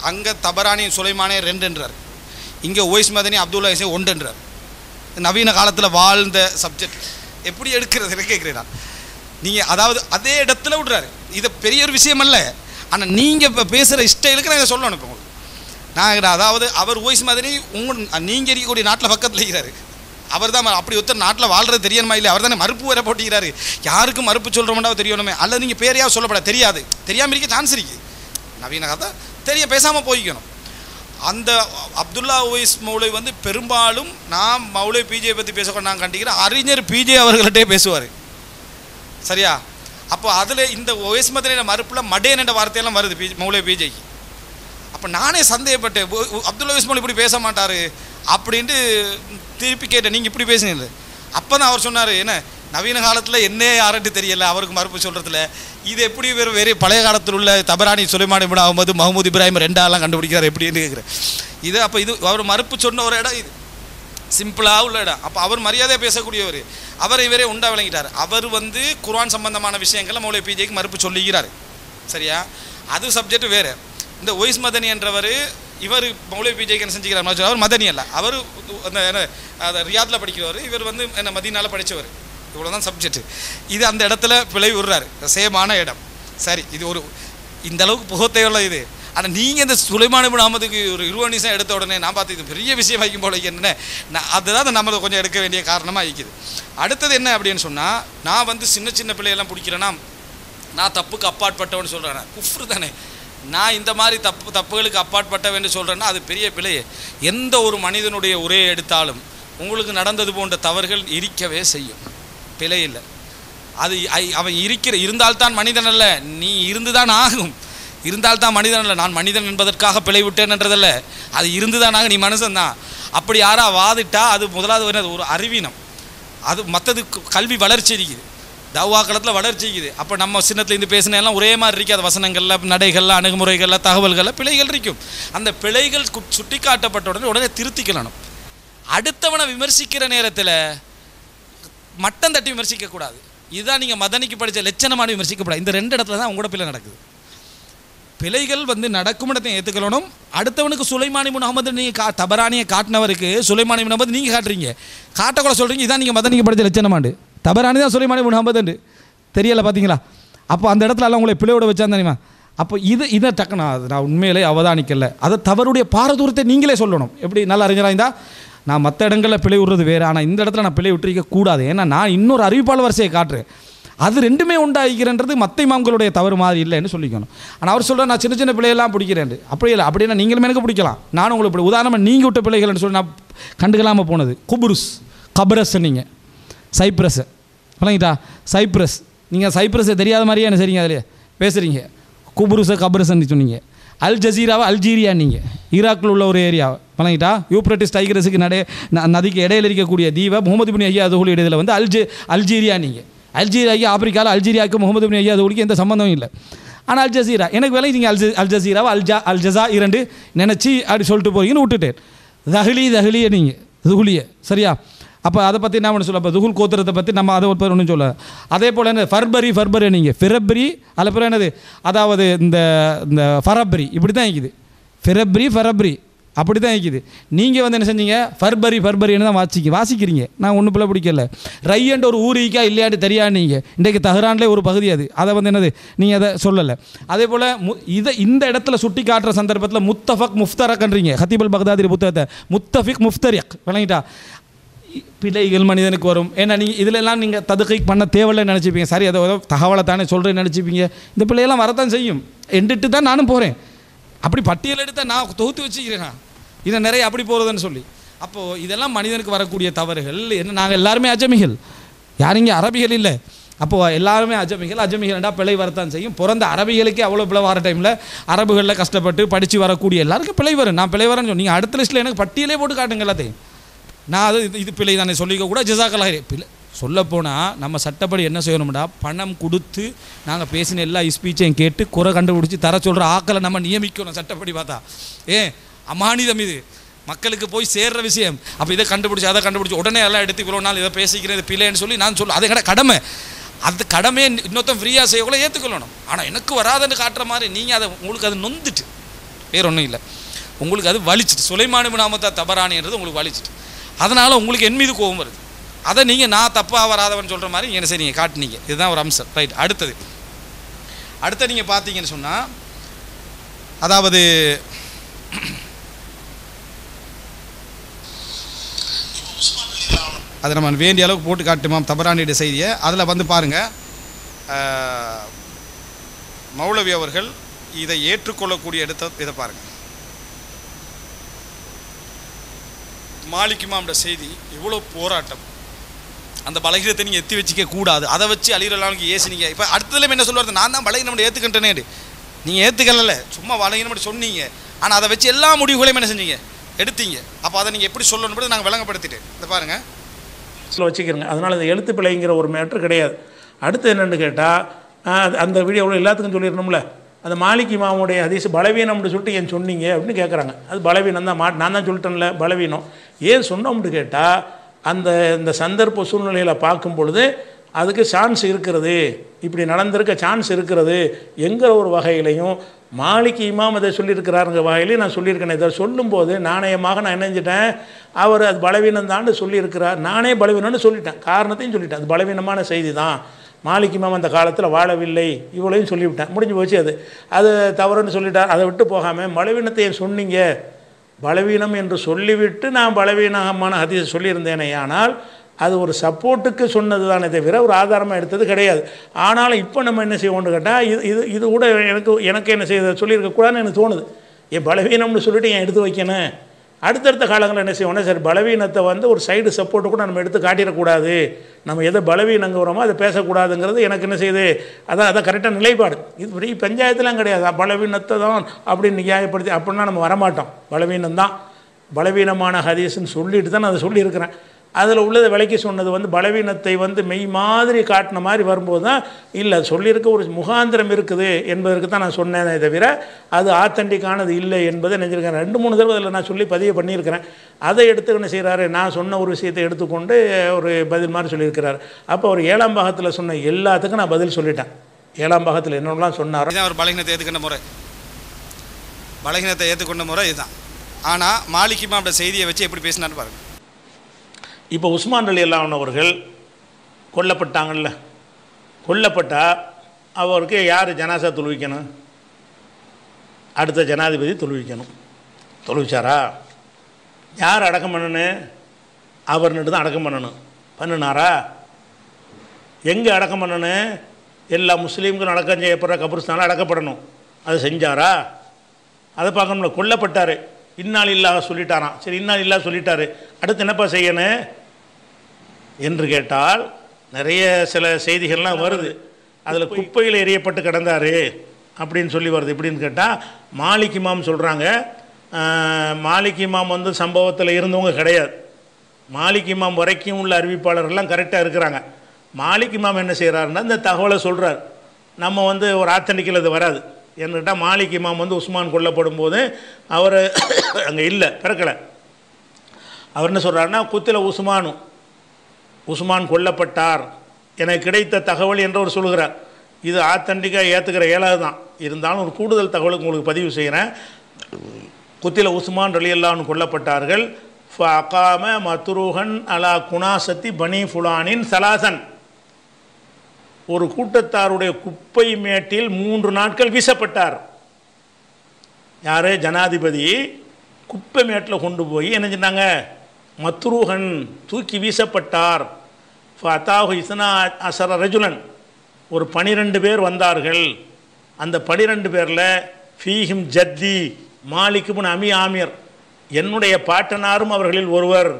அங்கே தபரானி சுலைமானே ரெண்டுன்றார், இங்கே ஓய்ஸ் மதனி அப்துல்லா ஓவைஸே ஒன்றுன்றார். நவீன காலத்தில் வாழ்ந்த சப்ஜெக்ட் எப்படி எடுக்கிறது கேட்குறேன் நீங்கள். அதாவது அதே இடத்துல விட்றாரு. இது பெரிய ஒரு விஷயம் அல்ல, ஆனால் நீங்கள் இப்போ பேசுகிற ஸ்டைலுக்கு நான் இதை சொல்லணும். இப்போ உங்களுக்கு நான் அதாவது அவர் ஓய்ஸ் மதனி நீங்கள் இருக்கக்கூடிய நாட்டில் பக்கத்தில் இருக்கிறாரு. அவர் தான் அப்படி ஒருத்தர் நாட்டில் வாழ்கிறது தெரியணுமா இல்லை, அவர் தானே மறுப்பு வர போட்டிக்கிறாரு. யாருக்கும் மறுப்பு சொல்கிறோம்னா தெரியணுமே, அல்லது நீங்கள் பேரையாக சொல்லப்பட தெரியாது, தெரியாமல் இருக்க சான்ஸ் இருக்குது. நவீன கதை தெரிய பேசாமல் போய்க்கணும். அந்த அப்துல்லா ஓவைஸ் மௌலவி வந்து பெரும்பாலும் நான் மௌலவி பிஜே பற்றி பேசக்கூட நான் கண்டிக்கிறேன், அறிஞர் பிஜே அவர்கள்ட்டே பேசுவார். சரியா? அப்போ அதில் இந்த ஓவைஸ் மதனியோட மறுப்பில் மடேன் என்ற வார்த்தையெல்லாம் வருது மௌலவி பிஜேக்கு. அப்போ நானே சந்தேகப்பட்டேன், அப்துல்லா ஓவைஸ் மௌலவி இப்படி பேச மாட்டார் அப்படின்ட்டு திருப்பி கேட்டேன், நீங்கள் இப்படி பேசுனீங்க. அப்போ தான் அவர் சொன்னார், என்ன நவீன காலத்தில் என்ன யார்ட்டு தெரியல அவருக்கு மறுப்பு சொல்கிறதுல, இது எப்படி வேறு பழைய காலத்தில் உள்ள தபரானி சுலைமான் இப்னு அஹ்மது மஹமூத் இப்ராஹிம் ரெண்டாலாம் கண்டுபிடிக்கிறார் எப்படின்னு கேட்குறேன். இது அப்போ இது அவர் மறுப்பு சொன்ன ஒரு இடம், இது சிம்பிளாக உள்ள இடம். அப்போ அவர் மரியாதையாக பேசக்கூடியவர், அவரை இவரே உண்டா விளங்கிட்டார். அவர் வந்து குர்ஆன் சம்பந்தமான விஷயங்களை மௌலவி பிஜேக்கு மறுப்பு சொல்லிக்கிறார். சரியா? அது சப்ஜெக்ட் வேறு. இந்த ஒய்ஸ் மதனி என்றவர் இவர் மௌலவி பிஜேக்கு என்ன செஞ்சுக்கிறார், அவர் மதனி அல்ல, அவர் அந்த ரியாத்தில் படிக்கிறவர், இவர் வந்து என்ன மதீனால படித்தவர். இவ்வளோ தான் சப்ஜெக்ட். இது அந்த இடத்துல பிழை விடுறாரு, சேமான இடம். சரி, இது ஒரு இந்த அளவுக்கு புகத்தையுள்ள இது. ஆனால் நீங்கள் இந்த சுலைமான் இப்னு அஹ்மதுக்கு ஒரு 20 நிமிஷம் எடுத்த உடனே நான் பார்த்து இது பெரிய விஷயம் வைக்கும் போல என்னென்ன அதுதான் நம்மளை கொஞ்சம் எடுக்க வேண்டிய காரணமாக இருக்குது. அடுத்தது என்ன அப்படின்னு சொன்னால், நான் வந்து சின்ன சின்ன பிள்ளையெல்லாம் பிடிக்கிறேன்னா நான் தப்புக்கு அப்பாற்பட்டவன்னு சொல்கிறேன், குஃப்ரு தானே. நான் இந்த மாதிரி தப்புகளுக்கு அப்பாற்பட்டவன்னு சொல்கிறேன்னா அது பெரிய பிழையே. எந்த ஒரு மனிதனுடைய உரையை எடுத்தாலும் உங்களுக்கு நடந்தது போன்ற தவறுகள் இருக்கவே செய்யும், பிழை இல்லை. அது அவன் இருந்தால்தான் மனிதன் அல்ல, நீ இருந்துதான் ஆகும். இருந்தால்தான் மனிதன் அல்ல, நான் மனிதன் என்பதற்காக பிழை விட்டேன் என்றதல்ல, அது இருந்துதான் ஆக, நீ மனுஷன்தான். அப்படி யாரா வாதிட்டா அது முதலாவது ஒரு அறிவீனம். அது மற்றது கல்வி வளர்ச்சி இருக்குது, தவ்வா காலத்தில் வளர்ச்சி இருக்குது. அப்போ நம்ம சின்னத்துலேருந்து பேசின எல்லாம் ஒரே மாதிரி இருக்காது, வசனங்களில் நடைகளில் அணுகுமுறைகளில் தகவல்களில் பிழைகள் இருக்கும். அந்த பிழைகள் சுட்டி காட்டப்பட்ட உடனே திருத்திக்கணும். அடுத்தவனை விமர்சிக்கிற நேரத்தில் மட்டம் தட்டி விமர்சிக்கக்கூடாது. இதுதான் நீங்கள் மதனிக்கு படித்த லட்சணமான விமர்சிக்கப்படாது. இந்த ரெண்டு இடத்துல தான் உங்களோட பிழை நடக்குது. பிழைகள் வந்து நடக்கும் இடத்தையும் ஏற்றுக்கணும். அடுத்தவனுக்கு சுலைமான் இப்னு அஹ்மது நீங்கள் தபரானியை காட்டினவருக்கு சுலைமான் இப்னு அஹ்மது நீங்கள் காட்டுறீங்க, காட்டக்கூட சொல்கிறீங்க, இதான் நீங்கள் மதனிக்கு படித்த லட்சணமாண்டு. தபரானி தான் சுலைமான் இப்னு அஹ்மதுண்டு தெரியலை, பார்த்தீங்களா? அப்போ அந்த இடத்துல எல்லாம் உங்களை பிழையோட வச்சான் தெரியுமா? அப்போ இதை டக்குனா நான் உண்மையிலே அவதானிக்கல, அதை தவறுடைய பாரதூரத்தை நீங்களே சொல்லணும். எப்படி நல்லா அறிஞராக இருந்தால், நான் மற்ற இடங்களில் பிழை விடுறது வேறு, ஆனால் இந்த இடத்துல நான் பிழை விட்டுருக்க கூடாது, ஏன்னா நான் இன்னொரு அறிவிப்பாளர் வரிசையை காட்டுறேன், அது ரெண்டுமே உண்டாகிறன்றது மற்ற இமாம்களுடைய தவறு மாதிரி இல்லைன்னு சொல்லிக்கணும். ஆனால் அவர் சொல்கிறார் நான் சின்ன சின்ன பிள்ளையெல்லாம் பிடிக்கிறேன், அப்படி இல்லை. அப்படின்னா நீங்களும் எனக்கு பிடிக்கலாம், நானும் உங்களுக்கு இப்படி உதாரணமாக நீங்கள் விட்ட பிள்ளைகள்னு சொல்லி நான் கண்டுக்கலாமல் போனது குபுருஸ் கப்ரஸ், நீங்கள் சைப்ரஸ் இல்லைங்கிட்டா, சைப்ரஸ், நீங்கள் சைப்ரஸை தெரியாத மாதிரியே என்ன சரிங்க அதில் பேசுகிறீங்க. குபுருஸை கப்ரஸ்ன்னு சொன்னீங்க. அல் ஜசீராவை அல்ஜீரியா, நீங்கள் ஈராக்கில் உள்ள ஒரு ஏரியாவை பழங்கிட்டா, யூப்ரட்டிஸ் டைக்ரஸுக்கு நதிக்கு இடையில் இருக்கக்கூடிய தீவை முகமது பின் ஐயா அதுகுலி இடையில வந்து அல்ஜீரியா. நீங்கள் அல்ஜீரியா ஆப்பிரிக்காவில் அல்ஜீரியாவுக்கு முகமது பின் ஐயா அதுகுலிக்கு எந்த சம்மந்தமும் இல்லை. ஆனால் அல் ஜசீரா எனக்கு வேலை, நீங்கள் அல் ஜசீராவை அல் ஜசா இரண்டு நினச்சி அப்படி சொல்லிட்டு போறீங்கன்னு விட்டுட்டேன். தஹ்லியை நீங்கள் துகுலியை, சரியா? அப்போ அதை பற்றி என்ன ஒன்று சொல்ல, அப்போ துகுல் கோத்திரத்தை பற்றி நம்ம அதை ஒரு ஒன்றும் சொல்ல. அதே போல் என்ன ஃபர்பரி நீங்கள் ஃபிரப்ரி, அதில் பிறகு என்னது, அதாவது இந்த ஃபரப்ரி இப்படி தான் இருக்குது, ஃபரப்ரி அப்படி தான் இருக்குது. நீங்கள் வந்து என்ன செஞ்சீங்க, ஃபர்பரின்னு தான் வாசிக்கிறீங்க. நான் ஒன்றும் பிள்ளை பிடிக்கல. ரையண்ட் ஒரு ஊரிக்கா இல்லையான்னு தெரியாது. நீங்கள் இன்றைக்கு தஹ்ரான்லே ஒரு பகுதி அது, அதை வந்து என்னது நீங்கள் அதை சொல்லலை. அதே போல் இந்த இடத்துல சுட்டி காட்டுற சந்தர்ப்பத்தில் முத்தஃபக் முஃப்தரக்ன்றீங்க. ஹத்தீபுல் பக்தாதி புத்தகத்தை முத்தஃபிக் முஃப்தரிக் விளங்கிட்டா. பிழைகள் மனிதனுக்கு வரும். ஏன்னா நீங்கள் இதிலெல்லாம் நீங்கள் ததுகை பண்ண தேவையில்லை நினச்சிப்பீங்க. சரி, அதை தகவலை தானே சொல்கிறேன்னு நினச்சிப்பீங்க. இந்த பிள்ளையெல்லாம் வரத்தான் செய்யும். எண்டுட்டு தான் நானும் போகிறேன். அப்படி பட்டியல் எடுத்தால் நான் தொகுத்து வச்சுக்கிறேன், இதை நிறைய அப்படி போகிறதுன்னு சொல்லி. அப்போது இதெல்லாம் மனிதனுக்கு வரக்கூடிய தவறுகள். என்ன, நாங்கள் எல்லாருமே அஜமிகள், யாரும் இங்கே அரபிகள் இல்லை. அப்போது எல்லாருமே அஜமிகள்டா பிழை வரத்தான் செய்யும். பிறந்த அரபிகளுக்கே அவ்வளோ பிழை வர டைமில் அரபுகளில் கஷ்டப்பட்டு படித்து வரக்கூடிய எல்லாருக்கும் பிழை வரும். நான் பிழை வரேன்னு சொன்னீங்க, அடுத்த லிஸ்ட்டில் எனக்கு பட்டியலே போட்டு காட்டுங்க எல்லாத்தையும். நான் அது இது பிள்ளை தானே சொல்லிக்க கூட ஜஸாக்கல்லாஹ். பிள்ளை சொல்லப்போனால் நம்ம சட்டப்படி என்ன செய்யணும்டா, பணம் கொடுத்து நாங்கள் பேசின எல்லா ஸ்பீச்சையும் கேட்டு குறை கண்டுபிடிச்சி தர சொல்கிற ஆக்களை நம்ம நியமிக்கணும் சட்டப்படி பார்த்தா. அமானிதம் இது. மக்களுக்கு போய் சேர்ற விஷயம். அப்போ இதை கண்டுபிடிச்சி அதை கண்டுபிடிச்சி உடனே எல்லாம் எடுத்து இவ்வளோ நாள் இதை பேசிக்கிறேன் இது பிள்ளைன்னு சொல்லி நான் சொல்ல அது எங்கட கடமை. அந்த கடமையை இன்னொருத்தன் ஃப்ரீயாக செய்யக்குள்ள ஏற்றுக்கொள்ளணும். ஆனால் எனக்கு வராதுன்னு காட்டுற மாதிரி நீங்கள் அதை உங்களுக்கு அது நொந்துட்டு வேறு ஒன்றும் இல்லை, உங்களுக்கு அது வலிச்சிட்டு சுலைமான் இப்னு அஹ்மத் தபரானின்றது உங்களுக்கு வலிச்சிட்டு, அதனால் உங்களுக்கு என் மீது கோபம் வருது. அதை நீங்கள் நான் தப்பாக வராதவன் சொல்கிற மாதிரி என்ன சரி நீங்கள் காட்டினீங்க. இதுதான் ஒரு அம்சம். ரைட். அடுத்த நீங்கள் பார்த்தீங்கன்னு சொன்னால் அதாவது அதை நம்ம வேண்டிய அளவுக்கு போட்டு காட்டுமாம் தபரானியுடைய செய்தியை. அதில் வந்து பாருங்கள், மௌலவி அவர்கள் இதை ஏற்றுக்கொள்ளக்கூடிய இதை பாருங்கள். மாலிக் இமாம்ட செய்தி இவ்வளோ போராட்டம், அந்த பலகீனத்தை நீங்கள் எத்தி வச்சிக்க கூடாது, அதை வச்சு அலிரல்லாவுக்கு ஏசினீங்க. இப்போ அடுத்ததுல என்ன சொல்லுவார், நான் தான் பலகீனம் ஏற்றுக்கிட்டேனே, நீங்கள் ஏற்றுக்கல சும்மா பலகீனம் சொன்னீங்க, ஆனால் அதை வச்சு எல்லா முடிவுகளையும் என்ன செஞ்சீங்க எடுத்தீங்க. அப்போ அதை நீங்கள் எப்படி சொல்லணுன்றது நாங்கள் விளங்கப்படுத்திட்டேன். இதை பாருங்கள் வச்சுக்கிறேங்க. அதனால் இந்த எழுத்து பிழைங்கிற ஒரு மேட்ரு கிடையாது. அடுத்து என்னென்னு கேட்டால் அந்த வீடியோவில் எல்லாத்துக்கும் சொல்லிடணும்ல, அந்த மாலிக் இமாமுடைய ஹதீஸ் பலவீனம்னு சொல்லிட்டு ஏன் சொன்னீங்க அப்படின்னு கேட்குறாங்க. அது பலவீனம் தான், நான் தான் சொல்லிட்டேன்ல பலவீனம். ஏன் சொன்னோம்னு கேட்டால் இந்த சந்தர்ப்ப சூழ்நிலையில் பார்க்கும் பொழுது அதுக்கு சான்ஸ் இருக்கிறது, இப்படி நடந்திருக்க சான்ஸ் இருக்கிறது என்கிற ஒரு வகையிலையும் மாலிக் இமாம் அதை சொல்லியிருக்கிறாருங்கிற வகையிலையும் நான் சொல்லியிருக்கேன். இதை சொல்லும்போது நாணயமாக நான் என்ன செஞ்சிட்டேன், அவர் அது பலவீனம் தான் சொல்லியிருக்கிறார், நானே பலவீனம்னு சொல்லிட்டேன், காரணத்தையும் சொல்லிட்டேன். அது பலவீனமான செய்தி தான், மாலிக் இமாம் அந்த காலத்தில் வாழவில்லை, இவ்வளையும் சொல்லிவிட்டேன், முடிஞ்சு போச்சு. அது தவறுன்னு சொல்லிட்டார். அதை விட்டு போகாமல் பலவீனத்தை சொன்னீங்க, பலவீனம் என்று சொல்லிவிட்டு நான் பலவீனமான ஹதீஸ் சொல்லியிருந்தேனே, ஆனால் அது ஒரு சப்போர்ட்டுக்கு சொன்னது தானே தவிர ஒரு ஆதாரமாக எடுத்தது கிடையாது. ஆனாலும் இப்போ நம்ம என்ன செய்வோம்னு கேட்டால் இது கூட எனக்கு என்ன செய்ய சொல்லியிருக்கக்கூடாதுன்னு எனக்கு தோணுது. என் பலவீனம்னு சொல்லிட்டு ஏன் எடுத்து வைக்கணும். அடுத்தடுத்த காலங்களில் என்ன செய்வோம்னா, சரி பலவீனத்தை ஒரு சைடு சப்போர்ட்டு கூட நம்ம எடுத்து காட்டிடக்கூடாது, நம்ம எதை பலவீனங்கிறோமோ அதை பேசக்கூடாதுங்கிறது எனக்கு என்ன செய்யுது, அதான் கரெக்டாக நிலைப்பாடு. இது பெரிய பஞ்சாயத்துலாம் கிடையாது, பலவீனத்தை தான் அப்படின்னு நியாயப்படுத்தி அப்படின்னா நம்ம வரமாட்டோம். பலவீனம் தான், பலவீனமான ஹதீஸ்ன்னு சொல்லிட்டு தான் நான் அதை சொல்லியிருக்கிறேன். அதில் உள்ளதை விலைக்கு சொன்னது பலவீனத்தை மெய் மாதிரி காட்டின மாதிரி வரும்போது தான் இல்லை சொல்லியிருக்க ஒரு முகாந்திரம் இருக்குது என்பதற்கு தான் நான் சொன்னேனே தவிர அது ஆத்தன்டிக்கானது இல்லை என்பதை நினைச்சிருக்கேன். 2-3 தடவை அதில் நான் சொல்லி பதிவு பண்ணியிருக்கிறேன். அதை எடுத்து என்ன செய்கிறாரு, நான் சொன்ன ஒரு விஷயத்தை எடுத்துக்கொண்டு ஒரு பதில் மாதிரி சொல்லியிருக்கிறார். அப்போ ஒரு 7ஆம் பாகத்தில் சொன்ன எல்லாத்துக்கும் நான் பதில் சொல்லிட்டேன். 7ஆம் பாகத்தில் என்னென்னலாம் சொன்னாரோ இதுதான் ஒரு பலகீனத்தை ஏற்றுக்கொண்ட முறை, பலகீனத்தை ஏற்றுக்கொண்ட முறை இதுதான். ஆனால் மாலிக் இமாம் செய்தியை வச்சு எப்படி பேசினான்னு பாருங்கள். இப்போ உஸ்மான் ரலியல்லாஹு அவர்கள் கொல்லப்பட்டாங்கல்ல, கொல்லப்பட்டால் அவருக்கு யார் ஜனாசா தொழுவிக்கணும், அடுத்த ஜனாதிபதி தொழுவிக்கணும். தொழுவிச்சாரா? யார் அடக்கம் பண்ணணும்? அவர்னுட்டு தான் அடக்கம் பண்ணணும். பண்ணினாரா? எங்கே அடக்கம் பண்ணணும்? எல்லா முஸ்லீம்களும் அடக்கம் செய்யப்படுற கபர்ஸ்தானில் அடக்கப்படணும். அது செஞ்சாரா? அதை பார்க்கணும்ல. கொல்லப்பட்டார், இன்னால் இல்லா சொல்லிட்டாராம். சரி இன்னால் இல்லா சொல்லிட்டாரு, அடுத்து என்னப்பா செய்யணும் என்று கேட்டால் நிறைய சில செய்திகள்லாம் வருது. அதில் குப்பையில் எரியப்பட்டு கிடந்தார் அப்படின்னு சொல்லி வருது. எப்படின்னு கேட்டால் மாலிக் இமாம் சொல்கிறாங்க, மாலிக் இமாம் சம்பவத்தில் இருந்தவங்க கிடையாது. மாலிக் இமாம் வரைக்கும் உள்ள அறிவிப்பாளர்கள்லாம் கரெக்டாக இருக்கிறாங்க. மாலிக் இமாம் என்ன செய்கிறாருன்னா இந்த தகவலை சொல்கிறார். நம்ம ஒரு ஆத்தன்டிக்கில் இது வராது. ஏன்னு கேட்டால் மாலிக் இமாம் உஸ்மான் கொல்லப்படும் போது அவர் அங்கே இல்லை, பிறக்கலை. அவர் என்ன சொல்கிறாருன்னா குத்தில உஸ்மான் கொல்லப்பட்டார், எனக்கு கிடைத்த தகவல் என்று அவர் சொல்கிறார். இது ஆத்தன்டிக்காக ஏற்றுக்கிற இயலாது தான். இருந்தாலும் ஒரு கூடுதல் தகவலுக்கு உங்களுக்கு பதிவு செய்கிறேன். குத்தில உஸ்மான் ரலியல்லாஹு கொல்லப்பட்டார்கள். ஃபஅகாம மத்ரூஹன் அலா குனாசத்தி பனி ஃபுலானின் சலாசன், ஒரு கூட்டத்தாருடைய குப்பை மேட்டில் 3 நாட்கள் வீசப்பட்டார். யார்? ஜனாதிபதி குப்பை மேட்டில் கொண்டு போய் என்ன செஞ்சாங்க, மத்ரூஹன் தூக்கி வீசப்பட்டார். ஃபஅதாஹு இஸ்னா அஸர ரஜுலன், ஒரு 12 பேர் வந்தார்கள். அந்த 12 பேரில் ஃபீஹிம் ஜத்தி மாலிக் இப்னு அபி ஆமிர், என்னுடைய பாட்டனாரும் அவர்களில் ஒருவர்.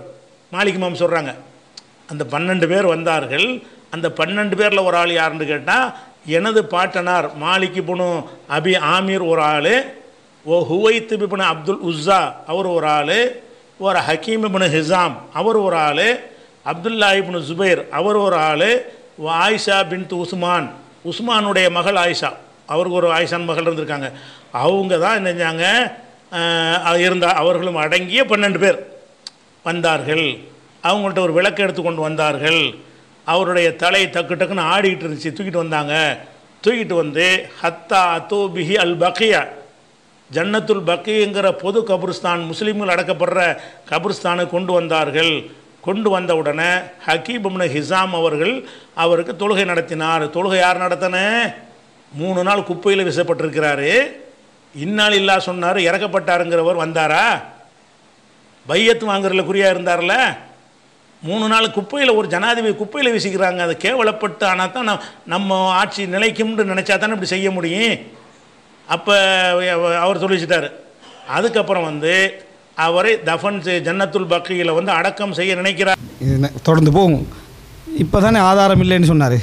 மாலிக் இமாம் சொல்கிறாங்க அந்த 12 பேர் வந்தார்கள். அந்த 12 பேரில் ஒரு ஆள் யாருன்னு கேட்டால் எனது பாட்டனார் மாலிக் இப்னு அபி ஆமிர் ஒரு ஆள், ஓ ஹுவைத் இப்னு அப்துல் உஸ்ஸா அவர் ஒரு ஆள், ஒரு ஹக்கீம் இப்னு ஹிசாம் அவர் ஒரு ஆள், அப்துல்லா இப்னு ஜுபைர் அவர் ஒரு ஆள், ஆயிஷா பின்த் உஸ்மானுடைய மகள் ஆயிஷா, அவருக்கு ஒரு ஆயிஷான் மகள் இருந்திருக்காங்க. அவங்க தான் என்ன செஞ்சாங்க, அவர்களும் அடங்கிய 12 பேர் வந்தார்கள். அவங்கள்ட்ட ஒரு விளக்கு எடுத்து கொண்டு வந்தார்கள். அவருடைய தலை டக்கு டக்குன்னு ஆடிக்கிட்டு இருந்துச்சு. தூக்கிட்டு வந்தாங்க. தூக்கிட்டு வந்து ஹத்தா அத்தோபிஹி அல் பக்கியா, ஜன்னத்துல் பக்கிங்கிற பொது கபுர்ஸ்தான், முஸ்லீம்கள் அடக்கப்படுற கபுர்ஸ்தானை கொண்டு வந்தார்கள். கொண்டு வந்த உடனே ஹக்கீம் இப்னு ஹிசாம் அவர்கள் அவருக்கு தொழுகை நடத்தினார். தொழுகை யார் நடத்தின? 3 நாள் குப்பையில் வீசப்பட்டிருக்கிறாரு. இன்னால் இல்லா சொன்னார். இறக்கப்பட்டாருங்கிறவர் வந்தாரா? பையத்து வாங்குறதுல குறியாக இருந்தார்ல. 3 நாள் குப்பையில், ஒரு ஜனாதிபதி குப்பையில் வீசிக்கிறாங்க. அதை கேவலப்பட்டு ஆனால் தான் நம்ம ஆட்சி நிலைக்கும்னு நினச்சா தானே இப்படி செய்ய முடியும். அப்போ அவர் சொல்லிச்சிட்டார். அதுக்கப்புறம் வந்து அவரை தஃபன் ஜன்னத்துல் பக்கியில் வந்து அடக்கம் செய்ய நினைக்கிறார். தொடர்ந்து போகும். இப்போ தானே ஆதாரம் இல்லைன்னு சொன்னார்.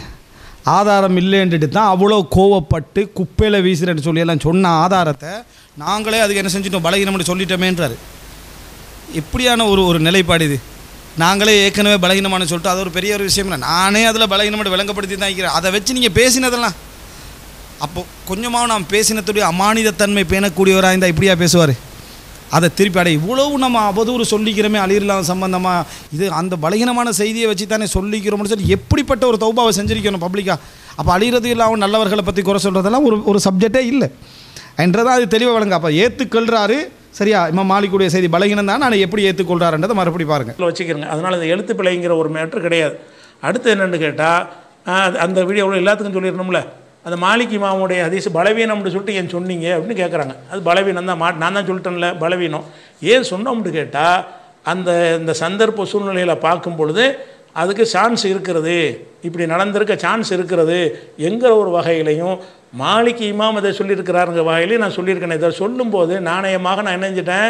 ஆதாரம் இல்லைன்ட்டு தான் அவ்வளோ கோவப்பட்டு குப்பையில் வீசுறேன்னு சொல்லி எல்லாம் சொன்ன ஆதாரத்தை நாங்களே அதுக்கு என்ன செஞ்சிட்டோம், பலகீனம்னு சொல்லிட்டோமேன்றாரு. எப்படியான ஒரு நிலைப்பாடு இது? நாங்களே ஏற்கனவே பலகீனமானு சொல்லிட்டு அது ஒரு பெரிய ஒரு விஷயம் இல்லை. நானே அதில் பலகீனமாக விளங்கப்படுத்தி தான் இருக்கிறேன். அதை வச்சு நீங்கள் பேசினதெல்லாம் அப்போது கொஞ்சமாக நாம் பேசினத்துடைய அமானிதத்தன்மை பேணக்கூடியவராக இருந்தால் இப்படியா பேசுவார்? அதை திருப்பி அடைய இவ்வளவு நம்ம அவதூறு சொல்லிக்கிறோமே அலிரலாம் சம்பந்தமாக, இது அந்த பலகீனமான செய்தியை வச்சு தானே சொல்லிக்கிறோம்னு சொல்லி எப்படிப்பட்ட ஒரு தௌபாவை செஞ்சிருக்கணும் பப்ளிக்காக. அப்போ அலிரதியல்லாவும் நல்லவர்களை பற்றி குறை சொல்கிறதெல்லாம் ஒரு சப்ஜெக்டே இல்லை என்றதான் அது தெளிவாக வழங்க. அப்போ ஏற்றுக்கொள்கிறாரு சரியா? இமாம் மாலிக்குடைய செய்தி பலகீனம் தான், நான் எப்படி ஏற்றுக்கொள்கிறாருன்றதை மறுபடி பாருங்கள் வச்சுக்கிறேங்க. அதனால் இந்த எழுத்து பிழைங்கிற ஒரு மேட்ரு கிடையாது. அடுத்து என்னென்னு கேட்டால் அந்த வீடியோவில் எல்லாத்துக்கும் சொல்லிடணும்ல, அந்த மாலிக் இமாமுடைய ஹதீஸ் பலவீனம்னு சொல்லிட்டு ஏன் சொன்னீங்க அப்படின்னு கேட்குறாங்க. அது பலவீனம் தான், நான் தான் சொல்லிட்டேன்ல பலவீனம். ஏன் சொன்னோம்னு கேட்டால் இந்த சந்தர்ப்ப சூழ்நிலையில் பார்க்கும் பொழுது அதுக்கு சான்ஸ் இருக்கிறது, இப்படி நடந்திருக்க சான்ஸ் இருக்கிறது என்கிற ஒரு வகையிலையும் மாலிக் இமாம் அதை சொல்லியிருக்கிறாருங்கிற வகையிலையும் நான் சொல்லியிருக்கேன். இதை சொல்லும்போது நாணயமாக நான் என்ன செஞ்சிட்டேன்,